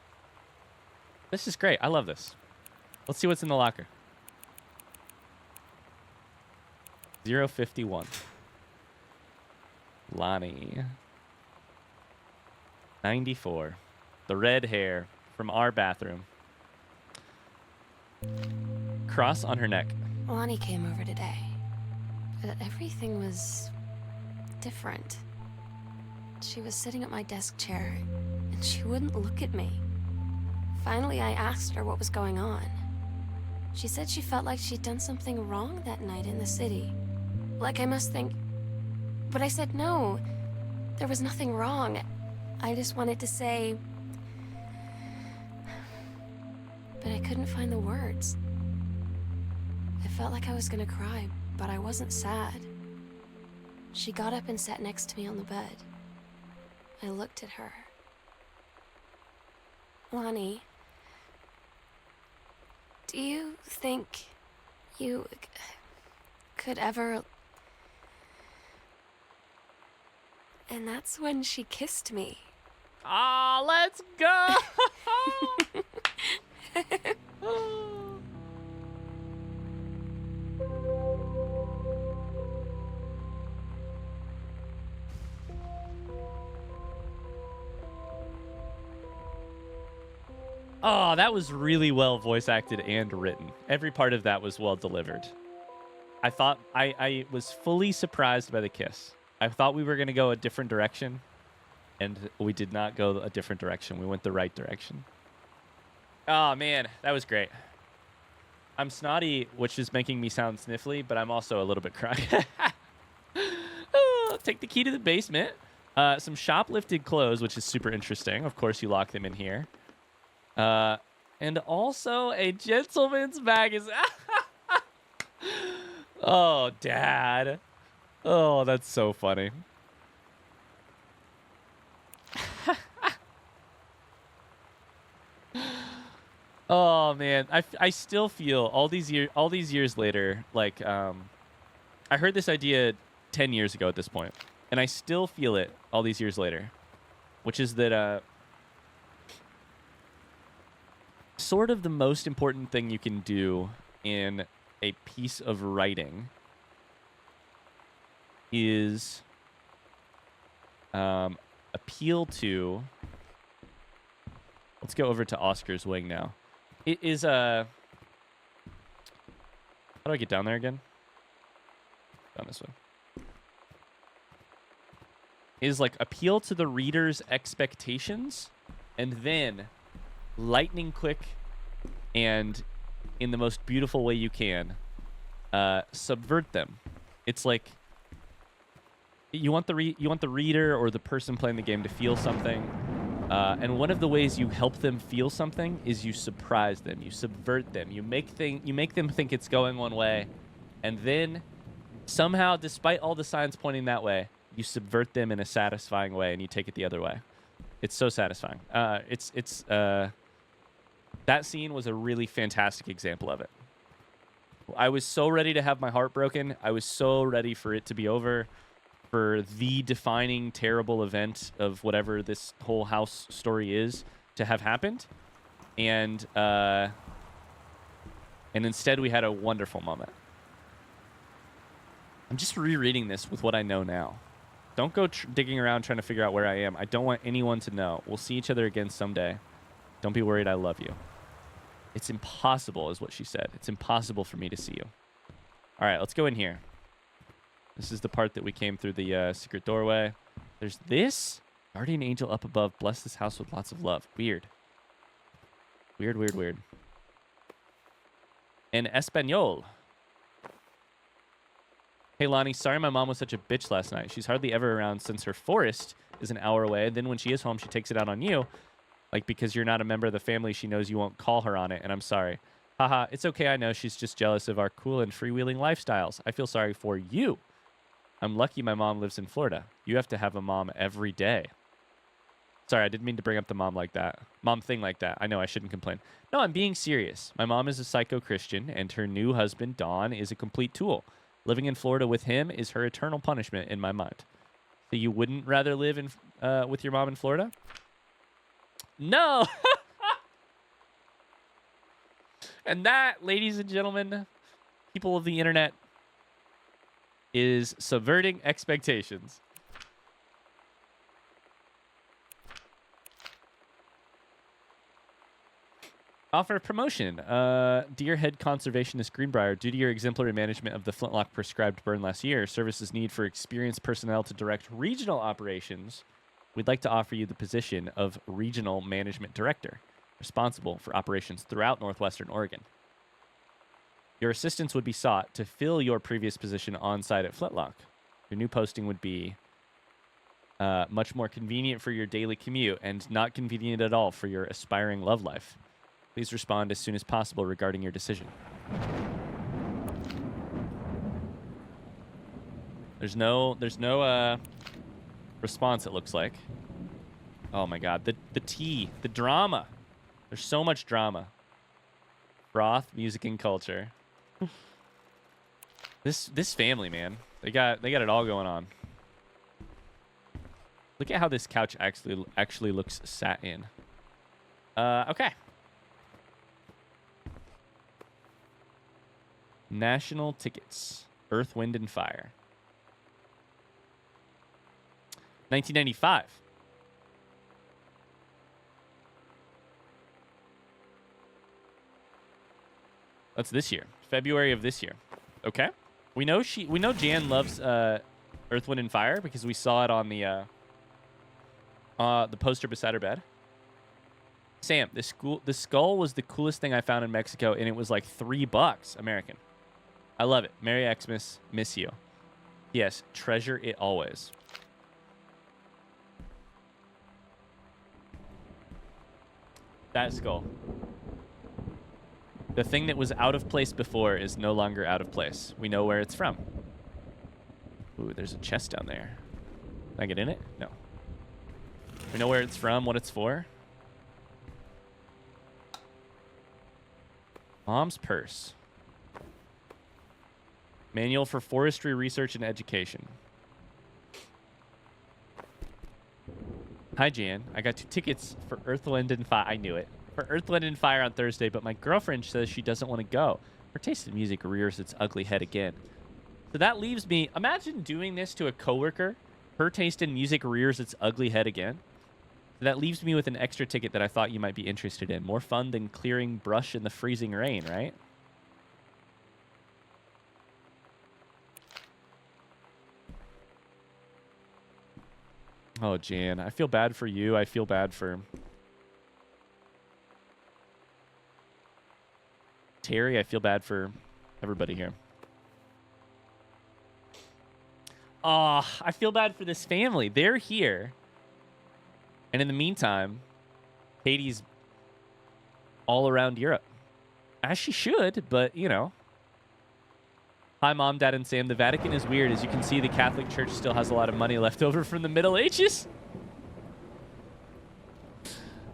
This is great. I love this. Let's see what's in the locker. 051. Lonnie. 94. The red hair from our bathroom. Cross on her neck. Lonnie came over today. Everything was different. She was sitting at my desk chair, and she wouldn't look at me. Finally, I asked her what was going on. She said she felt like she'd done something wrong that night in the city. Like I must think... But I said no. There was nothing wrong. I just wanted to say... But I couldn't find the words. I felt like I was gonna cry, but I wasn't sad. She got up and sat next to me on the bed. I looked at her. Lonnie, do you think you could ever... And that's when she kissed me. Ah, let's go! Oh, that was really well voice acted and written. Every part of that was well delivered. I thought I was fully surprised by the kiss. I thought we were going to go a different direction, and we did not go a different direction. We went the right direction. Oh, man, that was great. I'm snotty, which is making me sound sniffly, but I'm also a little bit crying. Oh, take the key to the basement. Some shoplifted clothes, which is super interesting. Of course, you lock them in here. And also a gentleman's magazine. Oh, Dad. Oh, that's so funny. Oh man, I still feel all these years later, like I heard this idea 10 years ago at this point, and I still feel it all these years later, which is that sort of the most important thing you can do in a piece of writing is appeal to... Let's go over to Oscar's wing now. It is how do I get down there again? Down this way. Is like appeal to the reader's expectations and then lightning quick and in the most beautiful way you can subvert them. It's like you want the reader or the person playing the game to feel something. And one of the ways you help them feel something is you surprise them, you subvert them, you make them think it's going one way, and then somehow, despite all the signs pointing that way, you subvert them in a satisfying way, and you take it the other way. It's so satisfying. That scene was a really fantastic example of it. I was so ready to have my heart broken. I was so ready for it to be over. For the defining terrible event of whatever this whole house story is to have happened. And instead we had a wonderful moment. I'm just rereading this with what I know now. Don't go digging around trying to figure out where I am. I don't want anyone to know. We'll see each other again someday. Don't be worried, I love you. It's impossible, is what she said. It's impossible for me to see you. All right, let's go in here. This is the part that we came through the secret doorway. There's this. Guardian angel up above. Bless this house with lots of love. Weird. Weird, weird, weird. In Espanol. Hey, Lonnie, sorry my mom was such a bitch last night. She's hardly ever around since her forest is an hour away. Then when she is home, she takes it out on you. Like, because you're not a member of the family, she knows you won't call her on it, and I'm sorry. Haha, it's okay, I know. She's just jealous of our cool and freewheeling lifestyles. I feel sorry for you. I'm lucky my mom lives in Florida. You have to have a mom every day. Sorry, I didn't mean to bring up the mom like that. Mom thing like that. I know I shouldn't complain. No, I'm being serious. My mom is a psycho Christian, and her new husband, Don, is a complete tool. Living in Florida with him is her eternal punishment in my mind. So you wouldn't rather live in with your mom in Florida? No! And that, ladies and gentlemen, people of the internet, is subverting expectations. Offer of promotion. Dear Head Conservationist Greenbrier, due to your exemplary management of the Flintlock prescribed burn last year, services need for experienced personnel to direct regional operations, we'd like to offer you the position of Regional Management Director, responsible for operations throughout Northwestern Oregon. Your assistance would be sought to fill your previous position on site at Flintlock. Your new posting would be Much more convenient for your daily commute and not convenient at all for your aspiring love life. Please respond as soon as possible regarding your decision. There's no response, it looks like. Oh my god, the tea, the drama. There's so much drama. Froth, music, and culture. This family, man, they got it all going on. Look at how this couch actually looks sat in. Okay. National tickets. Earth, Wind, and Fire. 1995. That's this year. February of this year. Okay. We know Jan loves Earth, Wind, and Fire because we saw it on the poster beside her bed. Sam, the skull was the coolest thing I found in Mexico, and it was like $3 American. I love it. Merry Xmas. Miss you. Yes, treasure it always. That skull. The thing that was out of place before is no longer out of place. We know where it's from. Ooh, there's a chest down there. Can I get in it? No. We know where it's from, what it's for. Mom's purse. Manual for Forestry Research and Education. Hi, Jan. I got 2 tickets for Earth, Wind, and Fire. I knew it. For Earth, Wind, and Fire on Thursday, but my girlfriend says she doesn't want to go. Her taste in music rears its ugly head again. So that leaves me... Imagine doing this to a coworker. Her taste in music rears its ugly head again. So that leaves me with an extra ticket that I thought you might be interested in. More fun than clearing brush in the freezing rain, right? Oh, Jan, I feel bad for you. I feel bad for Terry. I feel bad for everybody here. Oh, I feel bad for this family. They're here. And in the meantime, Katie's all around Europe. As she should, but, you know. Hi, Mom, Dad, and Sam. The Vatican is weird. As you can see, the Catholic Church still has a lot of money left over from the Middle Ages.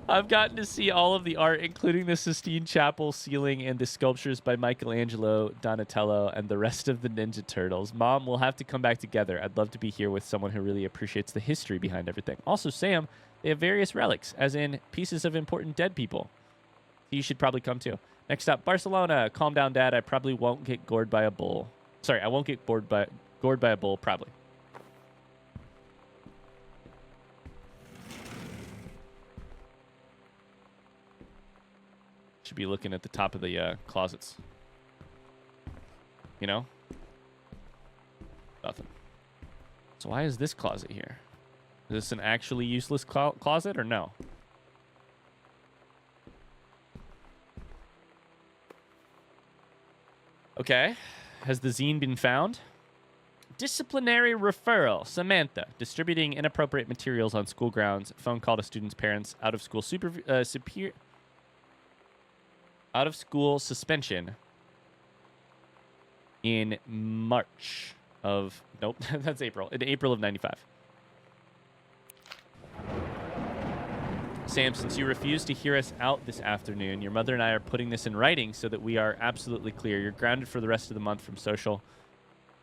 I've gotten to see all of the art, including the Sistine Chapel ceiling and the sculptures by Michelangelo, Donatello, and the rest of the Ninja Turtles. Mom, we'll have to come back together. I'd love to be here with someone who really appreciates the history behind everything. Also, Sam, they have various relics, as in pieces of important dead people. You should probably come too. Next up, Barcelona. Calm down, Dad. I probably won't get gored by a bull. Sorry, I won't get gored by a bull, probably. Should be looking at the top of the closets. You know? Nothing. So why is this closet here? Is this an actually useless closet or no? Okay. Has the zine been found? Disciplinary referral. Samantha. Distributing inappropriate materials on school grounds. Phone call to students' parents. Out of school out of school suspension in March of... Nope, that's April. In April of 95. Sam, since you refused to hear us out this afternoon, your mother and I are putting this in writing so that we are absolutely clear. You're grounded for the rest of the month from social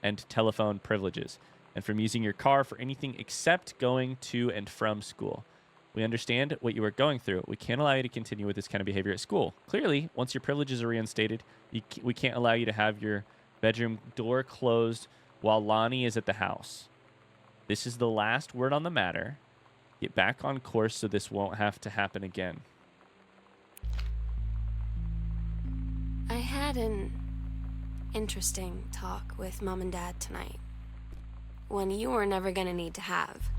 and telephone privileges and from using your car for anything except going to and from school. We understand what you are going through. We can't allow you to continue with this kind of behavior at school. Clearly, once your privileges are reinstated, we can't allow you to have your bedroom door closed while Lonnie is at the house. This is the last word on the matter. Get back on course so this won't have to happen again. I had an interesting talk with Mom and Dad tonight. One you were never gonna need to have.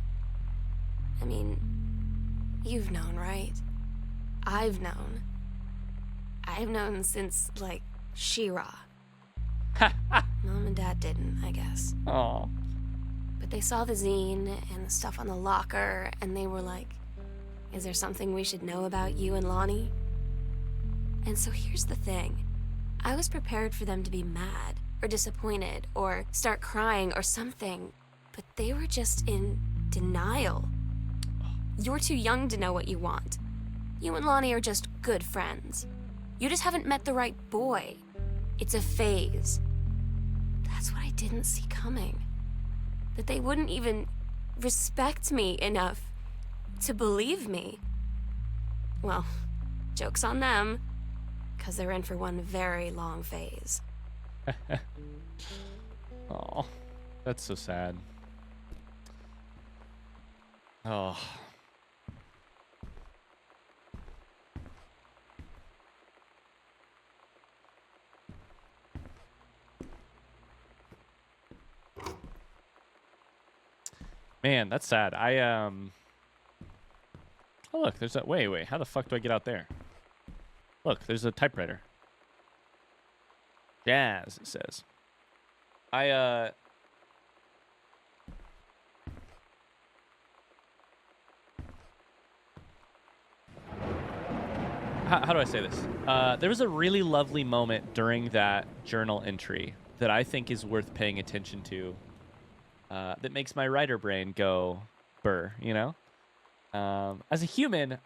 I mean, you've known, right? I've known. I've known since, like, She-Ra. Mom and Dad didn't, I guess. Aw. But they saw the zine and the stuff on the locker, and they were like, is there something we should know about you and Lonnie? And so here's the thing. I was prepared for them to be mad, or disappointed, or start crying, or something. But they were just in denial. You're too young to know what you want. You and Lonnie are just good friends. You just haven't met the right boy. It's a phase. That's what I didn't see coming. That they wouldn't even respect me enough to believe me. Well, joke's on them, because they're in for one very long phase. Oh, that's so sad. Oh. Man, that's sad. Oh, look, there's a... Wait. How the fuck do I get out there? Look, there's a typewriter. Jazz, it says. How do I say this? There was a really lovely moment during that journal entry that I think is worth paying attention to. That makes my writer brain go burr, you know? As a human,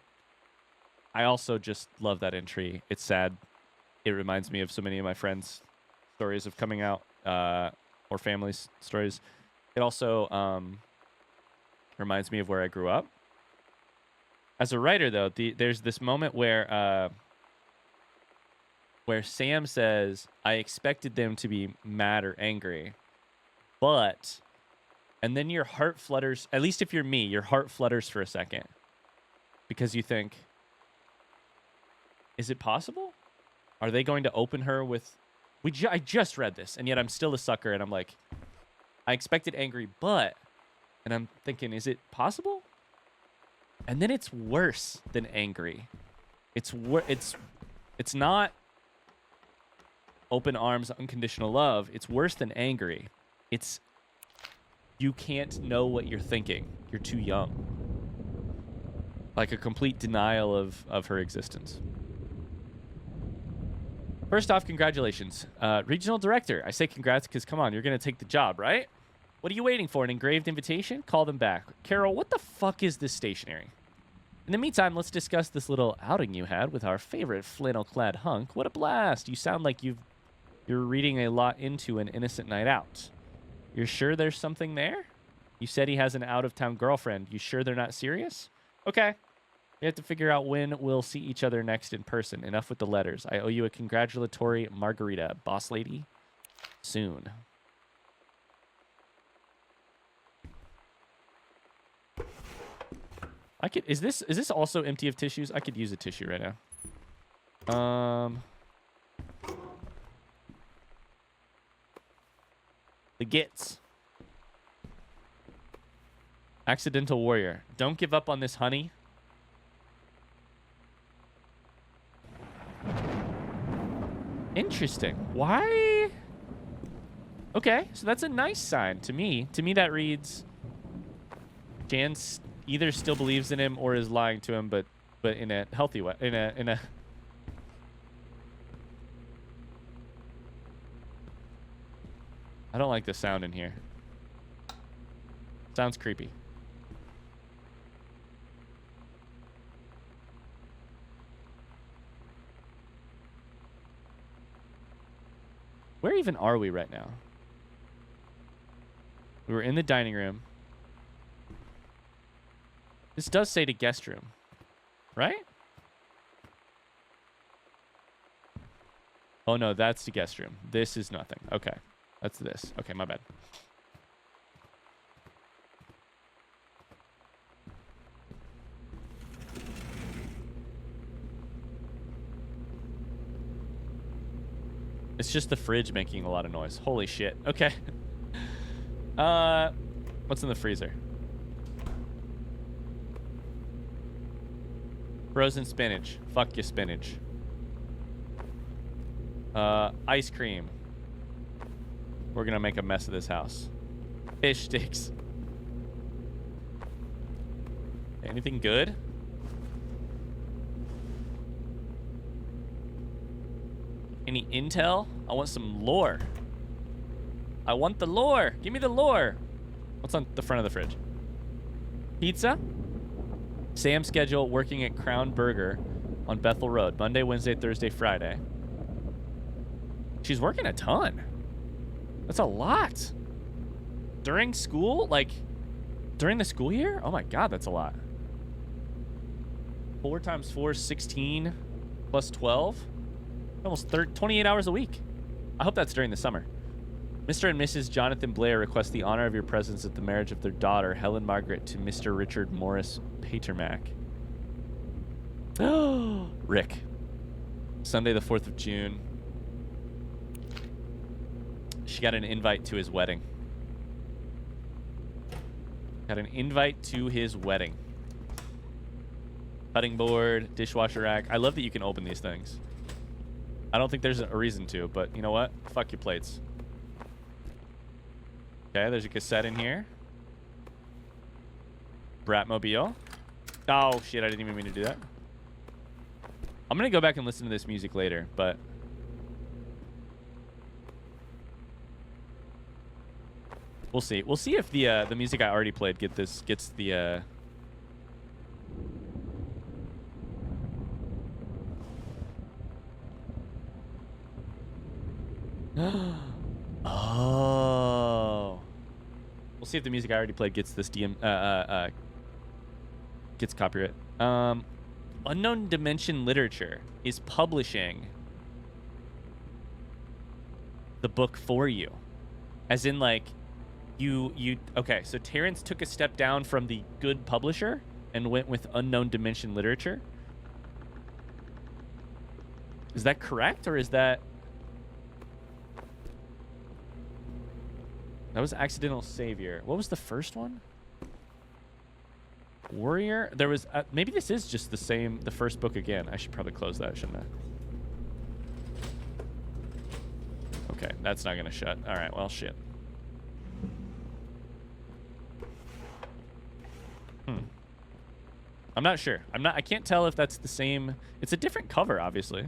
I also just love that entry. It's sad. It reminds me of so many of my friends' stories of coming out, or families' stories. It also reminds me of where I grew up. As a writer, though, there's this moment where Sam says, I expected them to be mad or angry, but... And then your heart flutters, at least if you're me, your heart flutters for a second. Because you think, is it possible? Are they going to open her with... I just read this, and yet I'm still a sucker, and I'm like, I expected angry, but... And I'm thinking, is it possible? And then it's worse than angry. It's not open arms, unconditional love. It's worse than angry. It's... You can't know what you're thinking. You're too young. Like a complete denial of her existence. First off, congratulations. Regional director. I say congrats because, come on, you're going to take the job, right? What are you waiting for? An engraved invitation? Call them back. Carol, what the fuck is this stationery? In the meantime, let's discuss this little outing you had with our favorite flannel-clad hunk. What a blast. You sound like you're reading a lot into an innocent night out. You're sure there's something there? You said he has an out-of-town girlfriend. You sure they're not serious? Okay. We have to figure out when we'll see each other next in person. Enough with the letters. I owe you a congratulatory margarita. Boss lady, soon. Is this also empty of tissues? I could use a tissue right now. The Gits. Accidental warrior. Don't give up on this, honey. Interesting. Why? Okay, so that's a nice sign to me. To me, that reads Jan either still believes in him or is lying to him, but in a healthy way. In a I don't like the sound in here. Sounds creepy. Where even are we right now? We were in the dining room. This does say to guest room, right? Oh no, that's the guest room. This is nothing. Okay. That's this. Okay, my bad. It's just the fridge making a lot of noise. Holy shit. Okay. What's in the freezer? Frozen spinach. Fuck your spinach. Ice cream. We're gonna make a mess of this house. Fish sticks. Anything good? Any intel? I want some lore. I want the lore. Give me the lore. What's on the front of the fridge? Pizza? Sam's schedule working at Crown Burger on Bethel Road. Monday, Wednesday, Thursday, Friday. She's working a ton. That's a lot. During school? Like, during the school year? Oh my God, that's a lot. 4 times 4 is 16 plus 12. Almost 28 hours a week. I hope that's during the summer. Mr. and Mrs. Jonathan Blair request the honor of your presence at the marriage of their daughter, Helen Margaret, to Mr. Richard Morris Patermack. Oh, Rick. Sunday, the 4th of June. She got an invite to his wedding. Got an invite to his wedding. Cutting board, dishwasher rack. I love that you can open these things. I don't think there's a reason to, but you know what? Fuck your plates. Okay, there's a cassette in here. Bratmobile. Oh, shit, I didn't even mean to do that. I'm going to go back and listen to this music later, but... we'll see. We'll see if the music I already played gets the... Oh. We'll see if the music I already played gets this gets copyright. Unknown Dimension Literature is publishing the book for you. As in, like, you okay, so Terrence took a step down from the good publisher and went with Unknown Dimension Literature. Is that correct, or is that... That was Accidental Savior. What was the first one? Warrior? There was... maybe this is just the first book again. I should probably close that, shouldn't I? Okay, that's not going to shut. All right, well, shit. I'm not sure. I can't tell if that's the same... It's a different cover, obviously.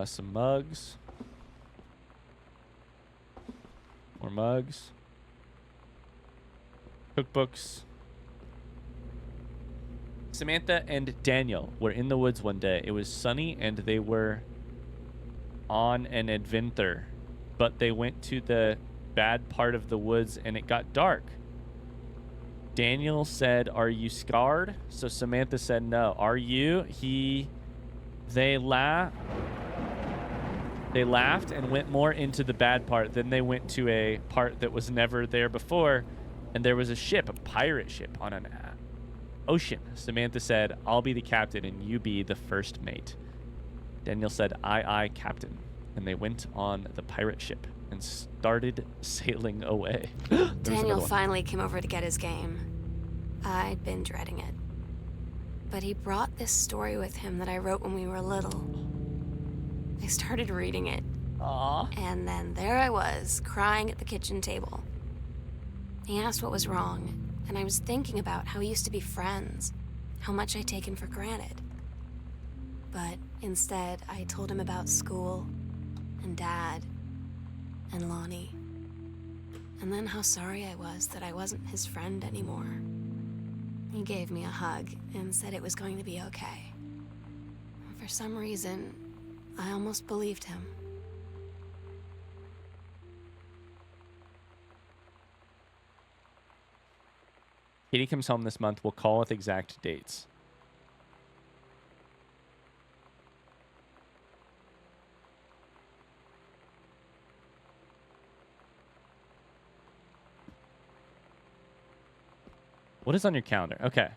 Some mugs. More mugs. Cookbooks. Samantha and Daniel were in the woods one day. It was sunny and they were on an adventure, but they went to the bad part of the woods and it got dark. Daniel said, "Are you scarred?" So Samantha said, "No." "Are you?" They laughed and went more into the bad part. Then they went to a part that was never there before, and there was a ship, a pirate ship, on an ocean. Samantha said, "I'll be the captain and you be the first mate." Daniel said, "Aye, aye, captain." And they went on the pirate ship and started sailing away. Daniel finally came over to get his game. I'd been dreading it. But he brought this story with him that I wrote when we were little. I started reading it. Aww. And then there I was, crying at the kitchen table. He asked what was wrong, and I was thinking about how we used to be friends, how much I'd taken for granted. But instead, I told him about school, and Dad, and Lonnie. And then how sorry I was that I wasn't his friend anymore. He gave me a hug and said it was going to be okay. For some reason, I almost believed him. Katie comes home this month. We'll call with exact dates. What is on your calendar? Okay.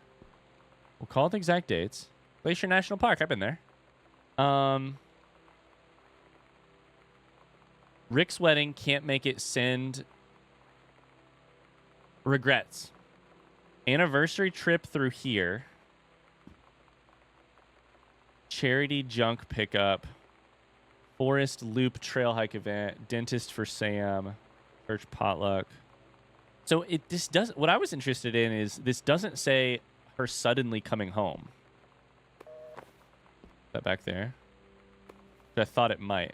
We'll call with exact dates. Glacier National Park. I've been there. Rick's wedding. Can't make it. Send regrets. Anniversary trip through here. Charity junk pickup. Forest Loop trail hike event. Dentist for Sam. Church potluck. So this does what I was interested in is this doesn't say her suddenly coming home. That back there. I thought it might.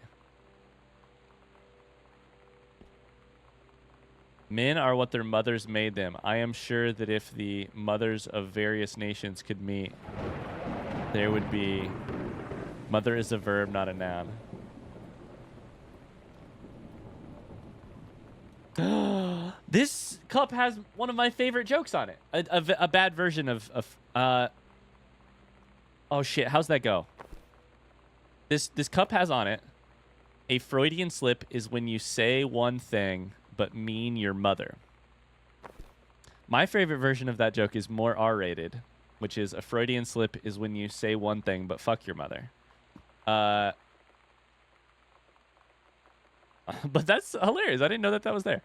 Men are what their mothers made them. I am sure that if the mothers of various nations could meet, there would be... Mother is a verb, not a noun. This cup has one of my favorite jokes on it. A bad version of oh shit, how's that go? This cup has on it, a Freudian slip is when you say one thing but mean your mother. My favorite version of that joke is more R-rated, which is a Freudian slip is when you say one thing but fuck your mother. But that's hilarious. I didn't know that was there.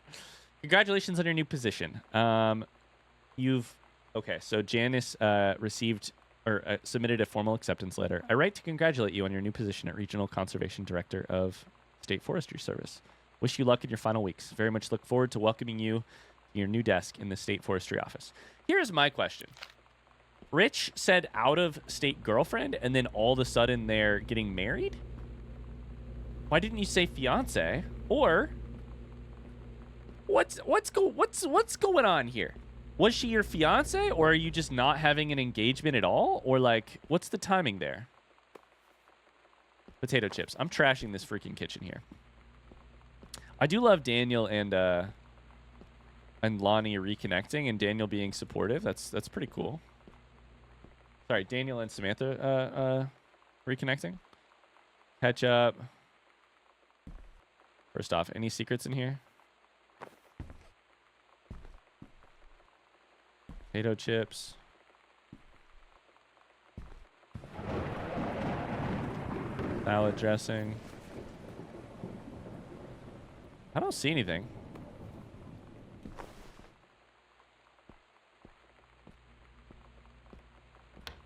Congratulations on your new position. Okay, so Janice received or submitted a formal acceptance letter. I write to congratulate you on your new position at Regional Conservation Director of State Forestry Service. Wish you luck in your final weeks. Very much look forward to welcoming you to your new desk in the State Forestry Office. Here's my question. Rich said out-of-state girlfriend, and then all of a sudden they're getting married? Why didn't you say fiance? Or what's going on here? Was she your fiance, or are you just not having an engagement at all? Or like, what's the timing there? Potato chips. I'm trashing this freaking kitchen here. I do love Daniel and Lonnie reconnecting and Daniel being supportive. That's pretty cool. Sorry, Daniel and Samantha reconnecting. Catch up. First off, any secrets in here? Potato chips. Salad dressing. I don't see anything.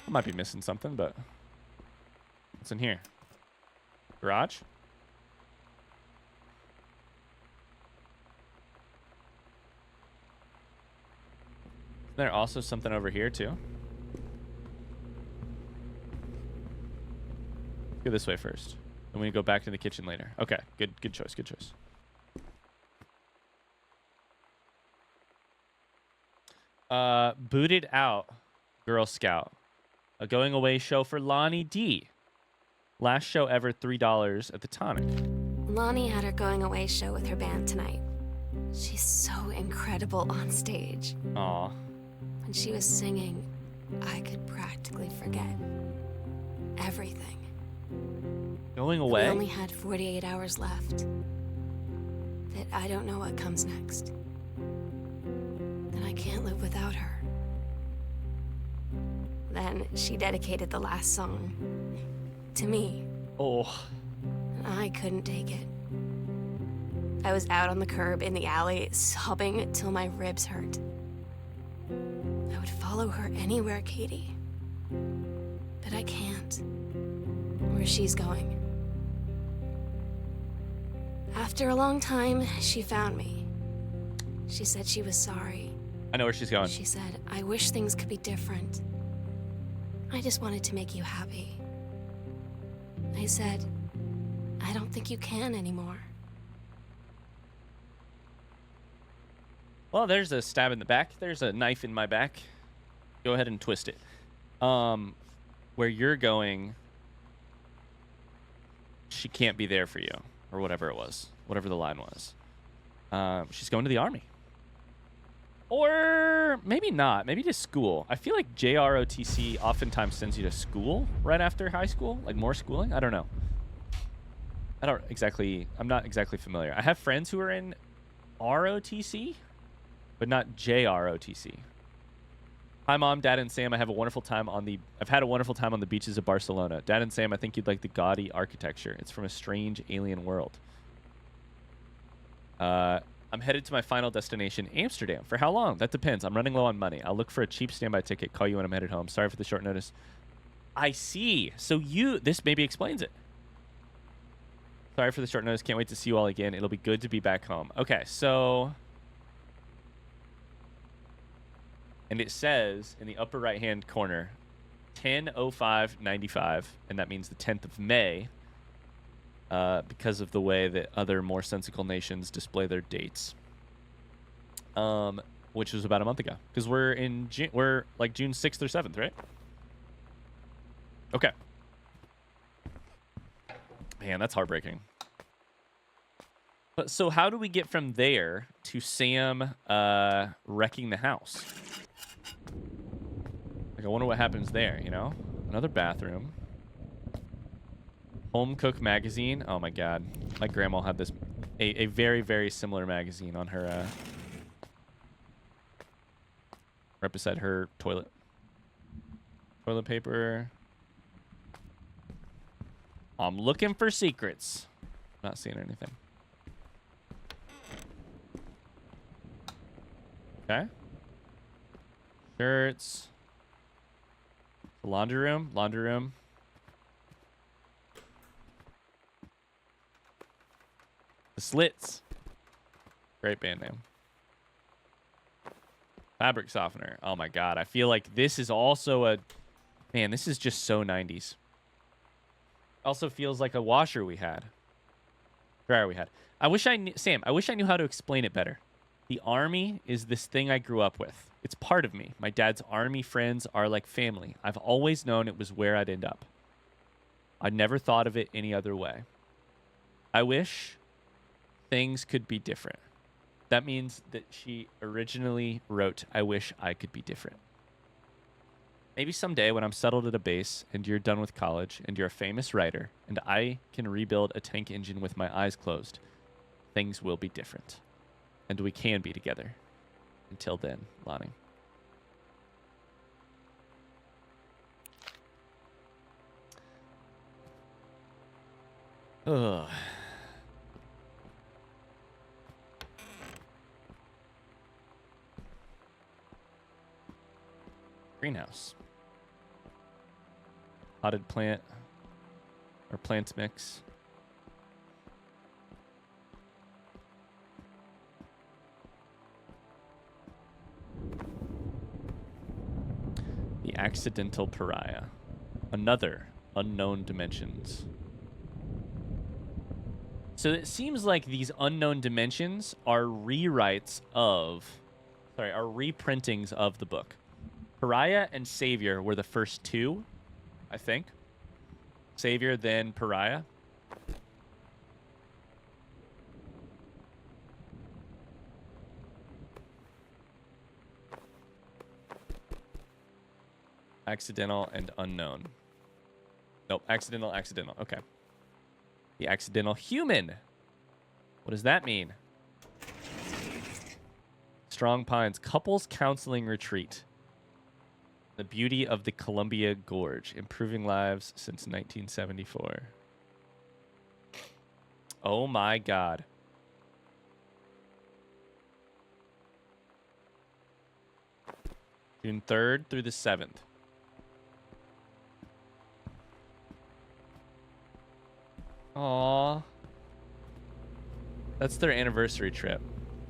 I might be missing something, but what's in here? Garage? Is there also something over here too? Go this way first. And we go back to the kitchen later. Okay, good choice, good choice. Booted out Girl Scout. A going away show for Lonnie D. Last show ever, $3 at the Tonic. Lonnie had her going away show with her band tonight. She's so incredible on stage. Aw. When she was singing, I could practically forget everything. Going away? We only had 48 hours left. That I don't know what comes next. That I can't live without her. Then she dedicated the last song to me. Oh. And I couldn't take it. I was out on the curb in the alley, sobbing till my ribs hurt. I would follow her anywhere, Katie. But I can't. Where she's going. After a long time, she found me. She said she was sorry. I know where she's going. She said, I wish things could be different. I just wanted to make you happy. I said, I don't think you can anymore. Well, there's a stab in the back. There's a knife in my back. Go ahead and twist it. Where you're going, she can't be there for you. Or whatever it was. Whatever the line was. She's going to the army. Or maybe not. Maybe to school. I feel like JROTC oftentimes sends you to school right after high school. Like more schooling. I don't know. I'm not exactly familiar. I have friends who are in ROTC, but not JROTC. Hi, Mom, Dad, and Sam. I've had a wonderful time on the beaches of Barcelona. Dad and Sam, I think you'd like the gaudy architecture. It's from a strange alien world. I'm headed to my final destination, Amsterdam. For how long? That depends. I'm running low on money. I'll look for a cheap standby ticket. Call you when I'm headed home. Sorry for the short notice. I see. So this maybe explains it. Sorry for the short notice. Can't wait to see you all again. It'll be good to be back home. Okay, so... And it says in the upper right-hand corner, 10/05/95, and that means the 10th of May, because of the way that other more sensical nations display their dates. Which was about a month ago, because we're like June 6th or 7th, right? Okay. Man, that's heartbreaking. But so how do we get from there to Sam wrecking the house? Like, I wonder what happens there, you know? Another bathroom. Home Cook magazine. Oh my god. My grandma had this a very, very similar magazine on her right beside her toilet. Toilet paper. I'm looking for secrets. Not seeing anything. Okay. Shirts. The laundry room. Laundry room. The Slits. Great band name. Fabric softener. Oh my god. I feel like this is also a... Man, this is just so 90s. Also feels like a washer we had. Dryer we had. I wish I knew... Sam, I wish I knew how to explain it better. The army is this thing I grew up with. It's part of me. My dad's army friends are like family. I've always known it was where I'd end up. I never thought of it any other way. I wish things could be different. That means that she originally wrote, I wish I could be different. Maybe someday when I'm settled at a base and you're done with college and you're a famous writer and I can rebuild a tank engine with my eyes closed, things will be different. And we can be together. Until then, Lonnie. Ugh. Greenhouse. Potted plant. Or plant mix. The accidental pariah. Another unknown dimensions. So it seems like these unknown dimensions are rewrites of... Sorry, are reprintings of the book. Pariah and Savior were the first two, I think. Savior, then Pariah. Accidental and unknown. Nope, accidental. Okay. The accidental human. What does that mean? Strong Pines Couples Counseling Retreat. The beauty of the Columbia Gorge. Improving lives since 1974. Oh my god. June 3rd through the 7th. Aww. That's their anniversary trip.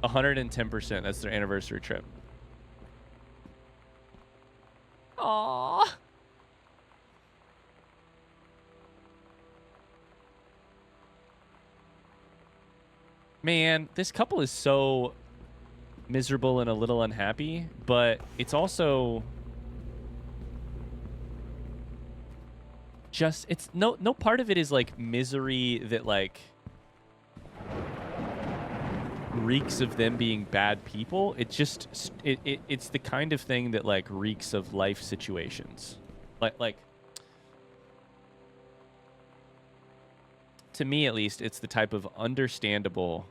110%. That's their anniversary trip. Aww. Man, this couple is so miserable and a little unhappy, but it's also just, it's no part of it is like misery that like reeks of them being bad people. It just it's the kind of thing that like reeks of life situations. Like to me at least, it's the type of understandable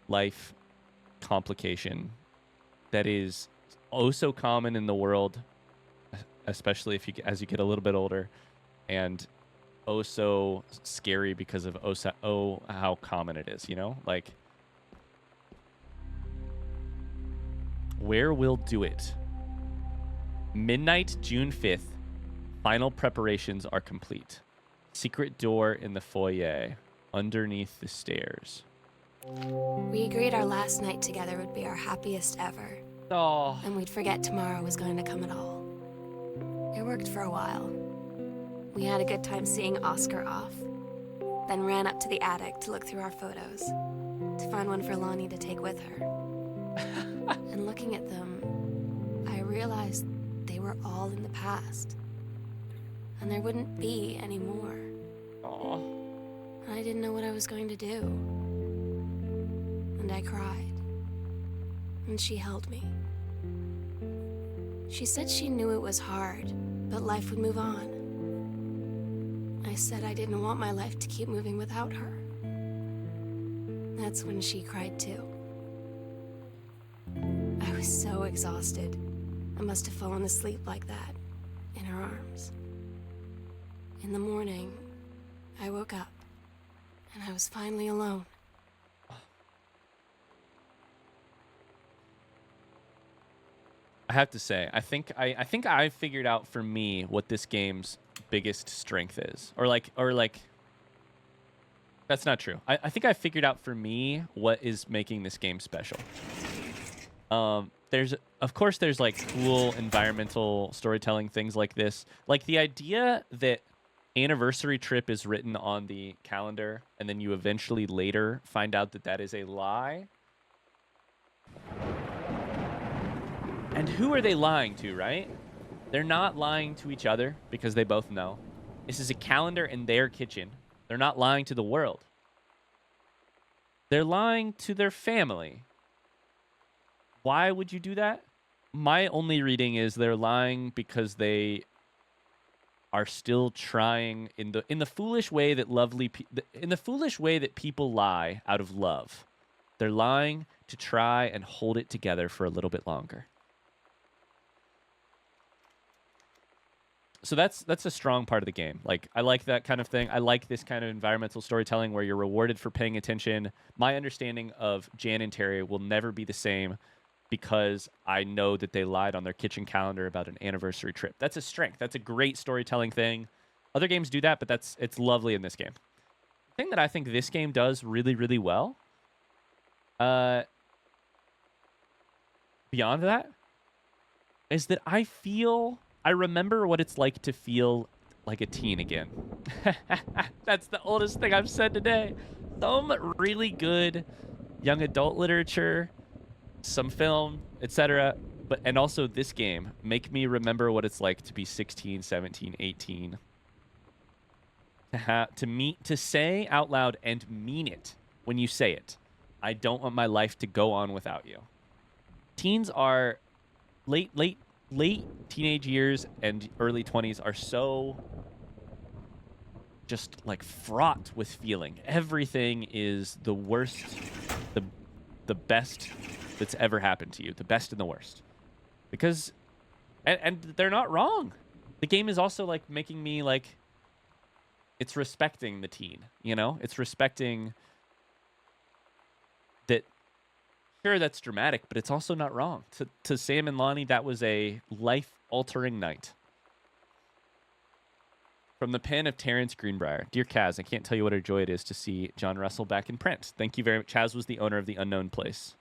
life complication that is oh so common in the world, especially if as you get a little bit older, and oh so scary because of how common it is, you know? Like, where we'll do it. Midnight, June 5th. Final preparations are complete. Secret door in the foyer, underneath the stairs. We agreed our last night together would be our happiest ever. Oh. And we'd forget tomorrow was going to come at all. It worked for a while. We had a good time seeing Oscar off, then ran up to the attic to look through our photos, to find one for Lonnie to take with her. And looking at them, I realized they were all in the past. And there wouldn't be any more. Aw. And I didn't know what I was going to do. And I cried. And she held me. She said she knew it was hard, but life would move on. I said I didn't want my life to keep moving without her. That's when she cried too. I was so exhausted. I must have fallen asleep like that, in her arms. In the morning, I woke up, and I was finally alone. I have to say, I think I figured out for me what this game's biggest strength is, or like that's not true. I think I figured out for me what is making this game special. Of course there's like cool environmental storytelling things like this, like the idea that anniversary trip is written on the calendar, and then you eventually later find out that that is a lie. And who are they lying to, right? They're not lying to each other because they both know. This is a calendar in their kitchen. They're not lying to the world. They're lying to their family. Why would you do that? My only reading is they're lying because they are still trying in the foolish way that people lie out of love. They're lying to try and hold it together for a little bit longer. So that's a strong part of the game. Like, I like that kind of thing. I like this kind of environmental storytelling where you're rewarded for paying attention. My understanding of Jan and Terry will never be the same because I know that they lied on their kitchen calendar about an anniversary trip. That's a strength. That's a great storytelling thing. Other games do that, but it's lovely in this game. The thing that I think this game does really, really well, beyond that, is that I remember what it's like to feel like a teen again. That's the oldest thing I've said today. Some really good young adult literature, some film, etc. And also this game make me remember what it's like to be 16, 17, 18. To say out loud and mean it when you say it. I don't want my life to go on without you. Teens are late teenage years and early 20s are so just like fraught with feeling. Everything is the worst, the best that's ever happened to you, the best and the worst. Because and they're not wrong. The game is also like making me like, it's respecting the teen, you know? It's respecting that. Sure, that's dramatic, but it's also not wrong. To Sam and Lonnie, that was a life-altering night. From the pen of Terrence Greenbrier. Dear Kaz, I can't tell you what a joy it is to see John Russell back in print. Thank you very much. Chaz was the owner of the Unknown Place.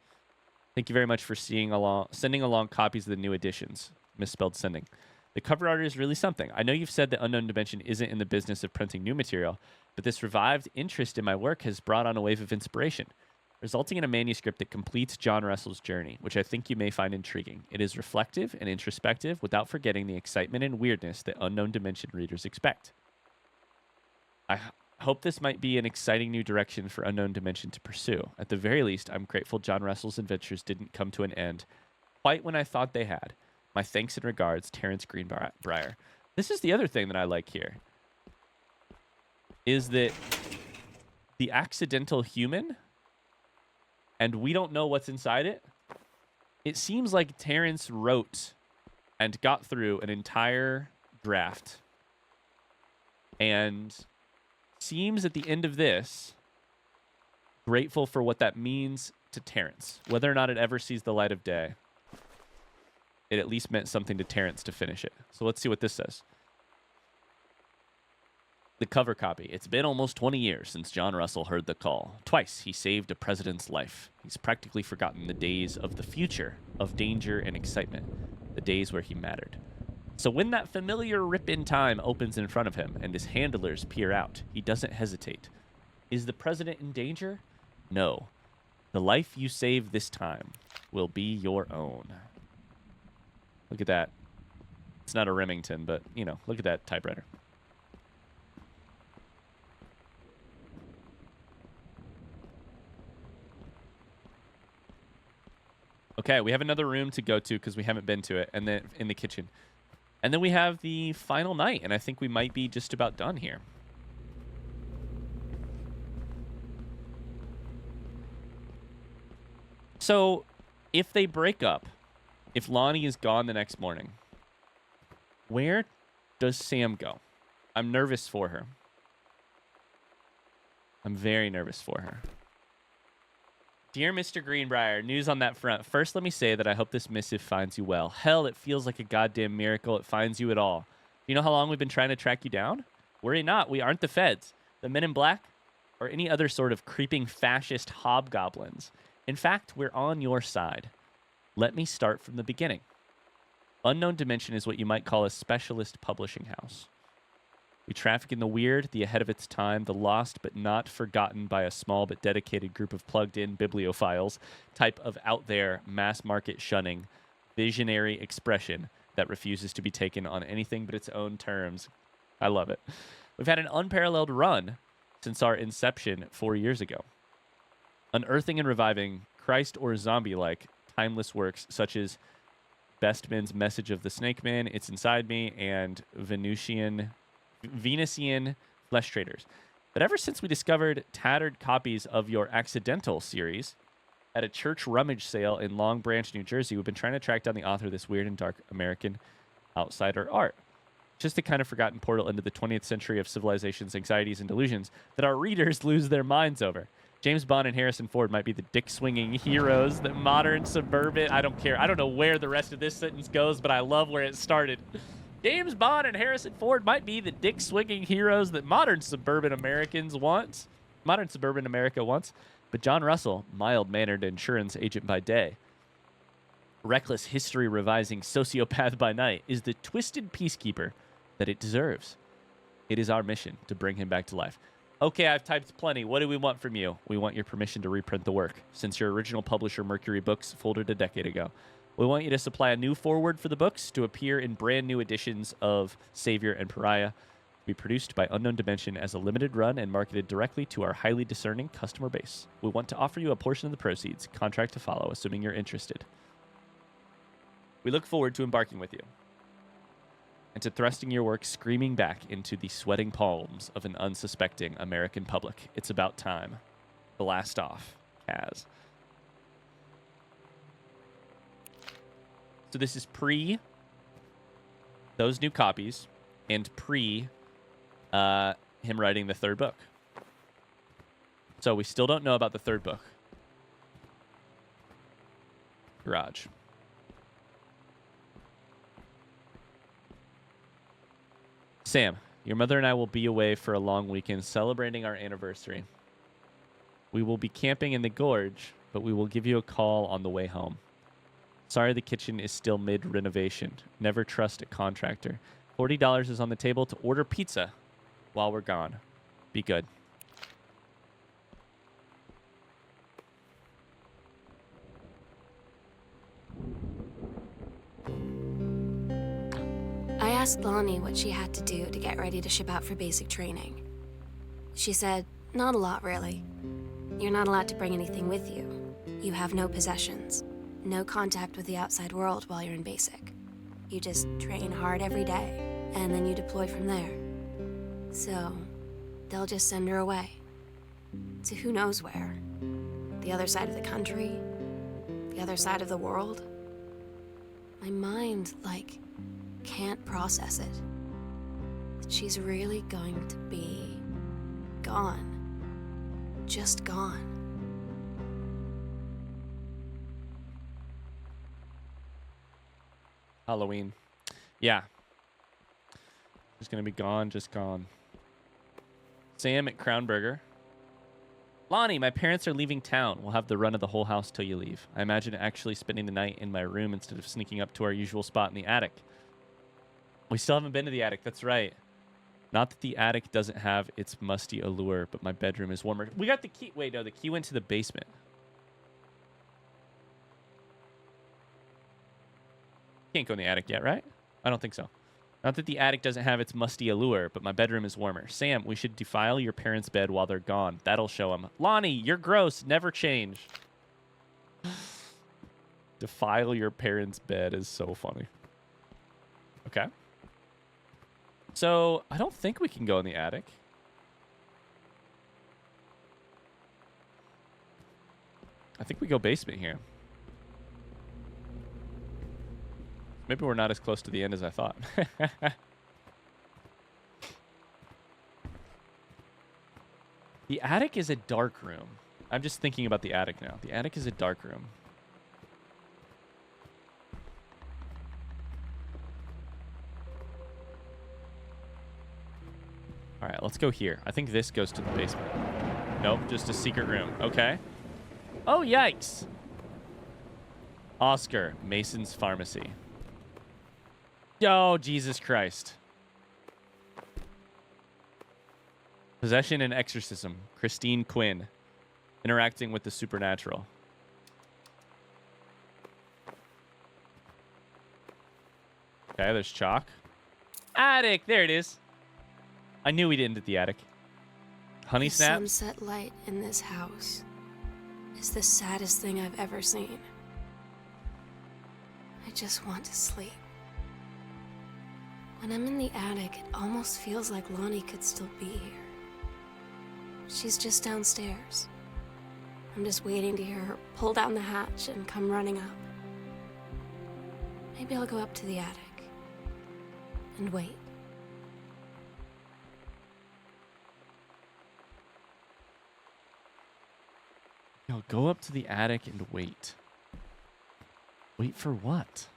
Thank you very much for sending along copies of the new editions. Misspelled sending. The cover art is really something. I know you've said that Unknown Dimension isn't in the business of printing new material, but this revived interest in my work has brought on a wave of inspiration, resulting in a manuscript that completes John Russell's journey, which I think you may find intriguing. It is reflective and introspective without forgetting the excitement and weirdness that Unknown Dimension readers expect. I hope this might be an exciting new direction for Unknown Dimension to pursue. At the very least, I'm grateful John Russell's adventures didn't come to an end quite when I thought they had. My thanks and regards, Terrence Greenbrier. This is the other thing that I like here, is that the accidental human, and we don't know what's inside it. It seems like Terrence wrote and got through an entire draft, and seems at the end of this grateful for what that means to Terrence. Whether or not it ever sees the light of day, it at least meant something to Terrence to finish it. So let's see what this says. The cover copy. It's been almost 20 years since John Russell heard the call. Twice he saved a president's life. He's practically forgotten the days of the future, of danger and excitement, the days where he mattered. So when that familiar rip in time opens in front of him and his handlers peer out, he doesn't hesitate. Is the president in danger? No. The life you save this time will be your own. Look at that. It's not a Remington, but, you know, look at that typewriter. Okay, we have another room to go to because we haven't been to it, and then in the kitchen. And then we have the final night, and I think we might be just about done here. So, if they break up, if Lonnie is gone the next morning, where does Sam go? I'm nervous for her. I'm very nervous for her. Dear Mr. Greenbrier, news on that front. First, let me say that I hope this missive finds you well. Hell, it feels like a goddamn miracle it finds you at all. You know how long we've been trying to track you down? Worry not, we aren't the feds, the men in black, or any other sort of creeping fascist hobgoblins. In fact, we're on your side. Let me start from the beginning. Unknown Dimension is what you might call a specialist publishing house. We traffic in the weird, the ahead of its time, the lost but not forgotten by a small but dedicated group of plugged-in bibliophiles type of out-there, mass-market shunning, visionary expression that refuses to be taken on anything but its own terms. I love it. We've had an unparalleled run since our inception 4 years ago. Unearthing and reviving Christ or zombie-like timeless works such as Bestman's Message of the Snake Man, It's Inside Me, and Venusian Flesh Traders. But ever since we discovered tattered copies of your Accidental series at a church rummage sale in Long Branch, New Jersey, we've been trying to track down the author of this weird and dark American outsider art. Just a kind of forgotten portal into the 20th century of civilization's anxieties and delusions that our readers lose their minds over. James Bond and Harrison Ford might be the dick-swinging heroes that modern suburban... I don't care. I don't know where the rest of this sentence goes, but I love where it started. James Bond and Harrison Ford might be the dick-swinging heroes that modern suburban America wants. But John Russell, mild-mannered insurance agent by day, reckless history-revising sociopath by night, is the twisted peacekeeper that it deserves. It is our mission to bring him back to life. Okay, I've typed plenty. What do we want from you? We want your permission to reprint the work, since your original publisher, Mercury Books, folded a decade ago. We want you to supply a new foreword for the books to appear in brand new editions of Savior and Pariah, to be produced by Unknown Dimension as a limited run and marketed directly to our highly discerning customer base. We want to offer you a portion of the proceeds, contract to follow, assuming you're interested. We look forward to embarking with you and to thrusting your work screaming back into the sweating palms of an unsuspecting American public. It's about time. Blast off, Kaz. So this is pre those new copies and pre him writing the third book. So we still don't know about the third book. Garage. Sam, your mother and I will be away for a long weekend celebrating our anniversary. We will be camping in the gorge, but we will give you a call on the way home. Sorry the kitchen is still mid-renovation. Never trust a contractor. $40 is on the table to order pizza while we're gone. Be good. I asked Lonnie what she had to do to get ready to ship out for basic training. She said, not a lot, really. You're not allowed to bring anything with you. You have no possessions. No contact with the outside world while you're in basic. You just train hard every day, and then you deploy from there. So, they'll just send her away. To who knows where. The other side of the country. The other side of the world. My mind, can't process it. That she's really going to be gone. Just gone. Halloween. Yeah. She's going to be gone, just gone. Sam at Crown Burger. Lonnie, my parents are leaving town. We'll have the run of the whole house till you leave. I imagine actually spending the night in my room instead of sneaking up to our usual spot in the attic. We still haven't been to the attic. That's right. Not that the attic doesn't have its musty allure, but my bedroom is warmer. We got the key. Wait, no, the key went to the basement. Can't go in the attic yet, right? I don't think so. Not that the attic doesn't have its musty allure, but my bedroom is warmer. Sam, we should defile your parents' bed while they're gone. That'll show them. Lonnie, you're gross. Never change. Defile your parents' bed is so funny. Okay. So, I don't think we can go in the attic. I think we go basement here. Maybe we're not as close to the end as I thought. The attic is a dark room. I'm just thinking about the attic now. The attic is a dark room. All right, let's go here. I think this goes to the basement. Nope, just a secret room. Okay. Oh, yikes. Oscar, Mason's Pharmacy. Oh, Jesus Christ. Possession and exorcism. Christine Quinn. Interacting with the supernatural. Okay, there's chalk. Attic! There it is. I knew we'd end at the attic. Honey the snap. Sunset light in this house is the saddest thing I've ever seen. I just want to sleep. When I'm in the attic, it almost feels like Lonnie could still be here. She's just downstairs. I'm just waiting to hear her pull down the hatch and come running up. Maybe I'll go up to the attic and wait. Yo, go up to the attic and wait. Wait for what?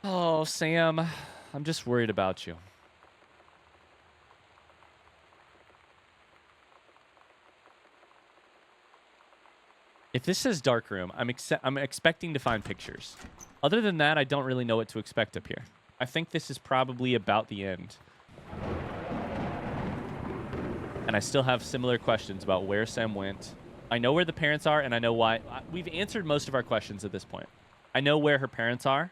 Oh, Sam, I'm just worried about you. If this says dark room, I'm expecting to find pictures. Other than that, I don't really know what to expect up here. I think this is probably about the end. And I still have similar questions about where Sam went. I know where the parents are, and I know why. We've answered most of our questions at this point. I know where her parents are.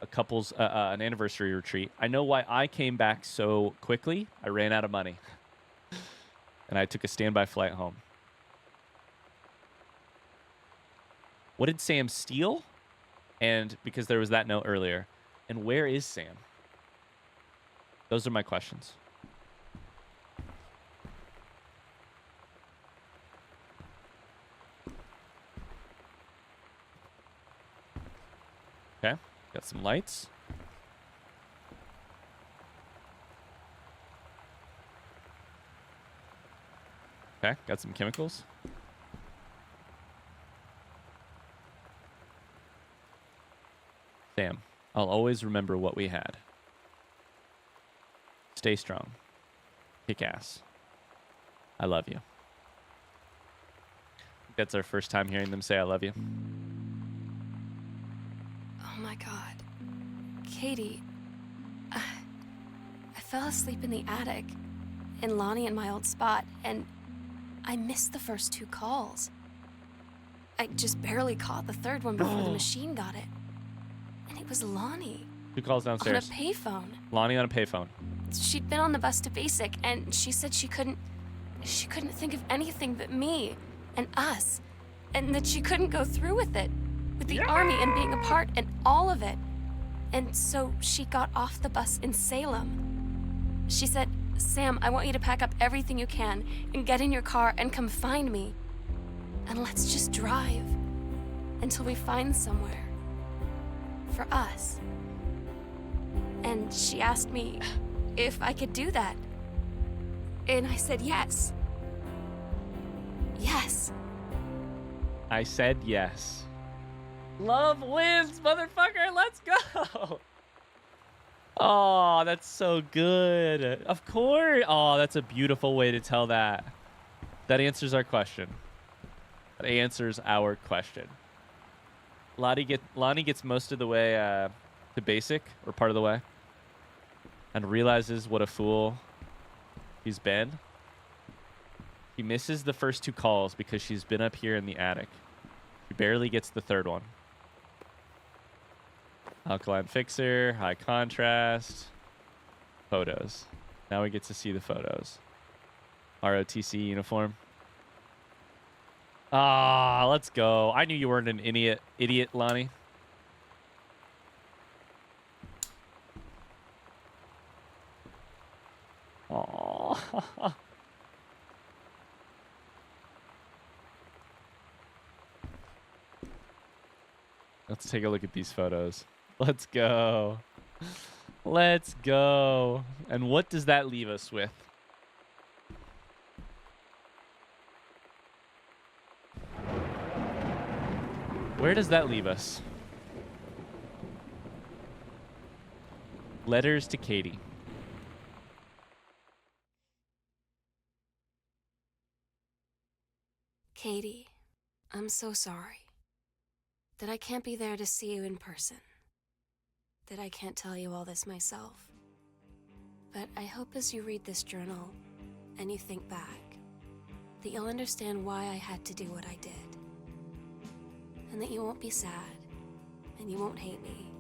An anniversary retreat. I know why I came back so quickly. I ran out of money. And I took a standby flight home. What did Sam steal? And because there was that note earlier. And where is Sam? Those are my questions. Okay, got some lights. Okay, got some chemicals. Sam, I'll always remember what we had. Stay strong. Kick ass. I love you. That's our first time hearing them say I love you. Oh my God. Katie, I fell asleep in the attic in Lonnie and my old spot, and I missed the first two calls. I just barely caught the third one before the machine got it. And it was Lonnie. 2 calls downstairs. On a payphone. Lonnie on a payphone. She'd been on the bus to basic, and she said she couldn't think of anything but me and us, and that she couldn't go through with it, with the army and being a part and all of it. And so she got off the bus in Salem. She said, Sam, I want you to pack up everything you can and get in your car and come find me. And let's just drive until we find somewhere for us. And she asked me if I could do that. And I said yes. Yes. I said yes. Love wins, motherfucker. Let's go. Oh, that's so good. Of course. Oh, that's a beautiful way to tell that. That answers our question. That answers our question. Lonnie gets most of the way to basic, or part of the way, and realizes what a fool he's been. He misses the first 2 calls because she's been up here in the attic. She barely gets the 3rd one. Alkaline fixer, high contrast, photos. Now we get to see the photos. ROTC uniform. Ah, let's go. I knew you weren't an idiot, Lonnie. Aw. Let's take a look at these photos. Let's go. Let's go. And what does that leave us with? Where does that leave us? Letters to Katie. Katie, I'm so sorry that I can't be there to see you in person, that I can't tell you all this myself. But I hope as you read this journal and you think back, that you'll understand why I had to do what I did. And that you won't be sad, and you won't hate me,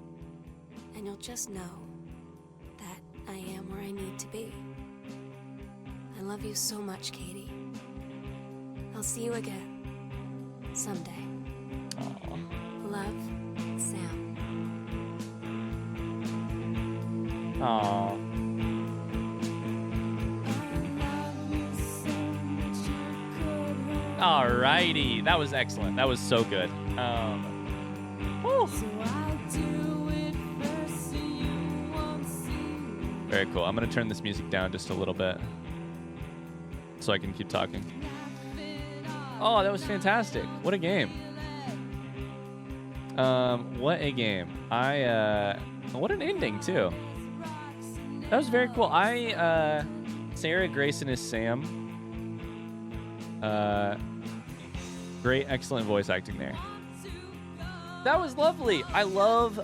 and you'll just know that I am where I need to be. I love you so much, Katie. I'll see you again, someday. Aww. Love, Sam. Aww. Alrighty, that was excellent. That was so good. Whew. Very cool. I'm gonna turn this music down just a little bit so I can keep talking. Oh, that was fantastic. What a game. What a game. What an ending too. That was very cool. Sarah Grayson is Sam. Great, excellent voice acting there. That was lovely. I love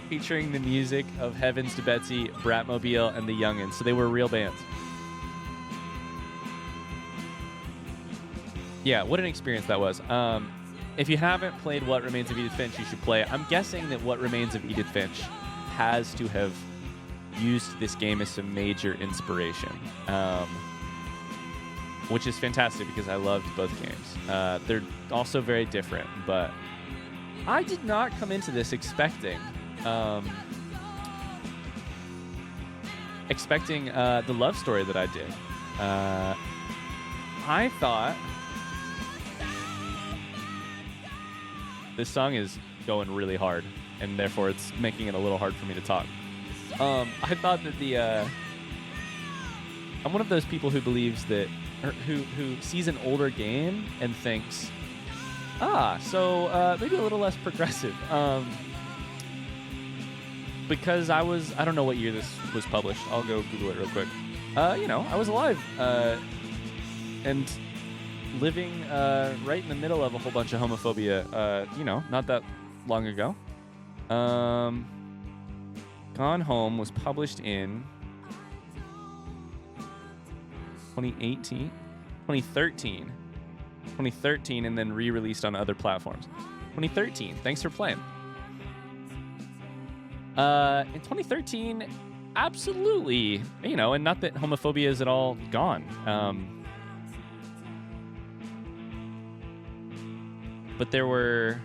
featuring the music of Heavens to Betsy, Bratmobile, and the Youngins. So they were real bands. Yeah, what an experience that was. If you haven't played What Remains of Edith Finch, you should play it. I'm guessing that What Remains of Edith Finch has to have used this game as some major inspiration. Which is fantastic because I loved both games. They're also very different, but I did not come into this expecting the love story that I did. I thought this song is going really hard, and therefore it's making it a little hard for me to talk. I thought that I'm one of those people who believes that, or who sees an older game and thinks, so maybe a little less progressive. Because I don't know what year this was published. I'll go Google it real quick. I was alive and living right in the middle of a whole bunch of homophobia, not that long ago. Gone Home was published in 2013, and then re-released on other platforms. 2013. Thanks for playing. In 2013, absolutely, and not that homophobia is at all gone. But there were,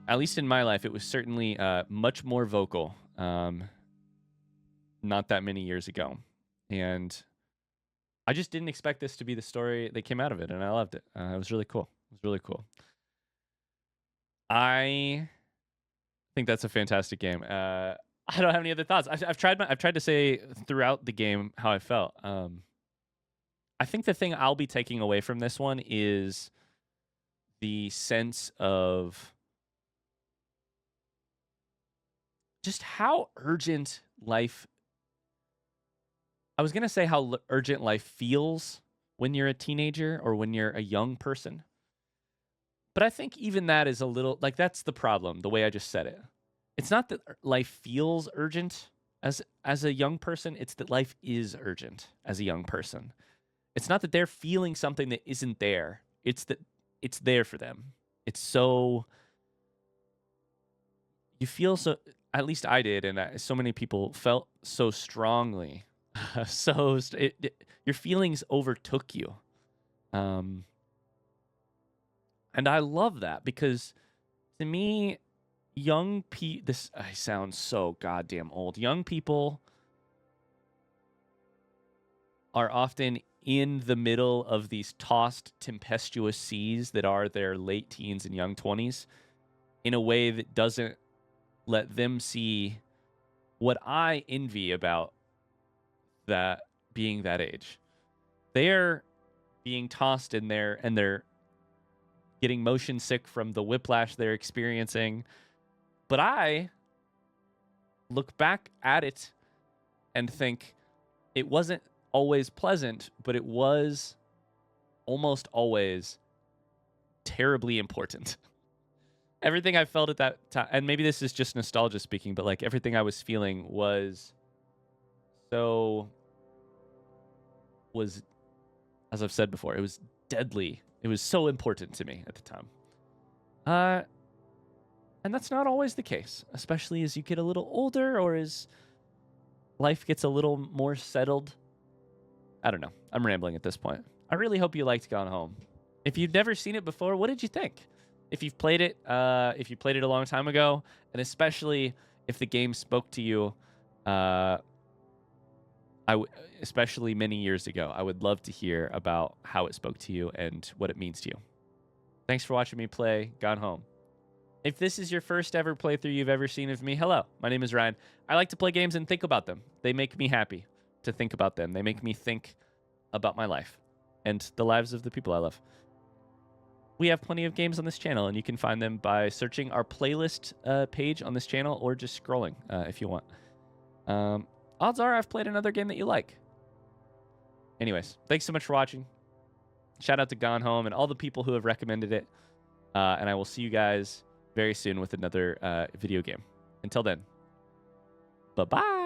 at least in my life, it was certainly much more vocal not that many years ago. And I just didn't expect this to be the story that came out of it, and I loved it. It was really cool. I think that's a fantastic game. I don't have any other thoughts. I've tried to say throughout the game how I felt. I think the thing I'll be taking away from this one is the sense of just how urgent life. I was gonna say how urgent life feels when you're a teenager or when you're a young person. But I think even that is a little like that's the problem, the way I just said it. It's not that life feels urgent as a young person, it's that life is urgent as a young person. It's not that they're feeling something that isn't there. It's that it's there for them. It's so you feel so at least I did and so many people felt so strongly. Your feelings overtook you. Um and I love that because to me this I sound so goddamn old. Young people are often in the middle of these tossed tempestuous seas that are their late teens and young 20s in a way that doesn't let them see what I envy about that being that age. They're being tossed in there and they're getting motion sick from the whiplash they're experiencing. But I look back at it and think it wasn't always pleasant, but it was almost always terribly important. Everything I felt at that time, and maybe this is just nostalgia speaking, but like everything I was feeling was, as I've said before, it was deadly. It was so important to me at the time. And that's not always the case, especially as you get a little older or as life gets a little more settled. I don't know. I'm rambling at this point. I really hope you liked Gone Home. If you've never seen it before, what did you think? If you've played it a long time ago, and especially if the game spoke to you, especially many years ago, I would love to hear about how it spoke to you and what it means to you. Thanks for watching me play Gone Home. If this is your first ever playthrough you've ever seen of me, hello, my name is Ryan. I like to play games and think about them. They make me happy to think about them. They make me think about my life and the lives of the people I love. We have plenty of games on this channel, and you can find them by searching our playlist page on this channel or just scrolling if you want. Odds are I've played another game that you like. Anyways, thanks so much for watching. Shout out to Gone Home and all the people who have recommended it. And I will see you guys very soon with another video game. Until then, bye-bye.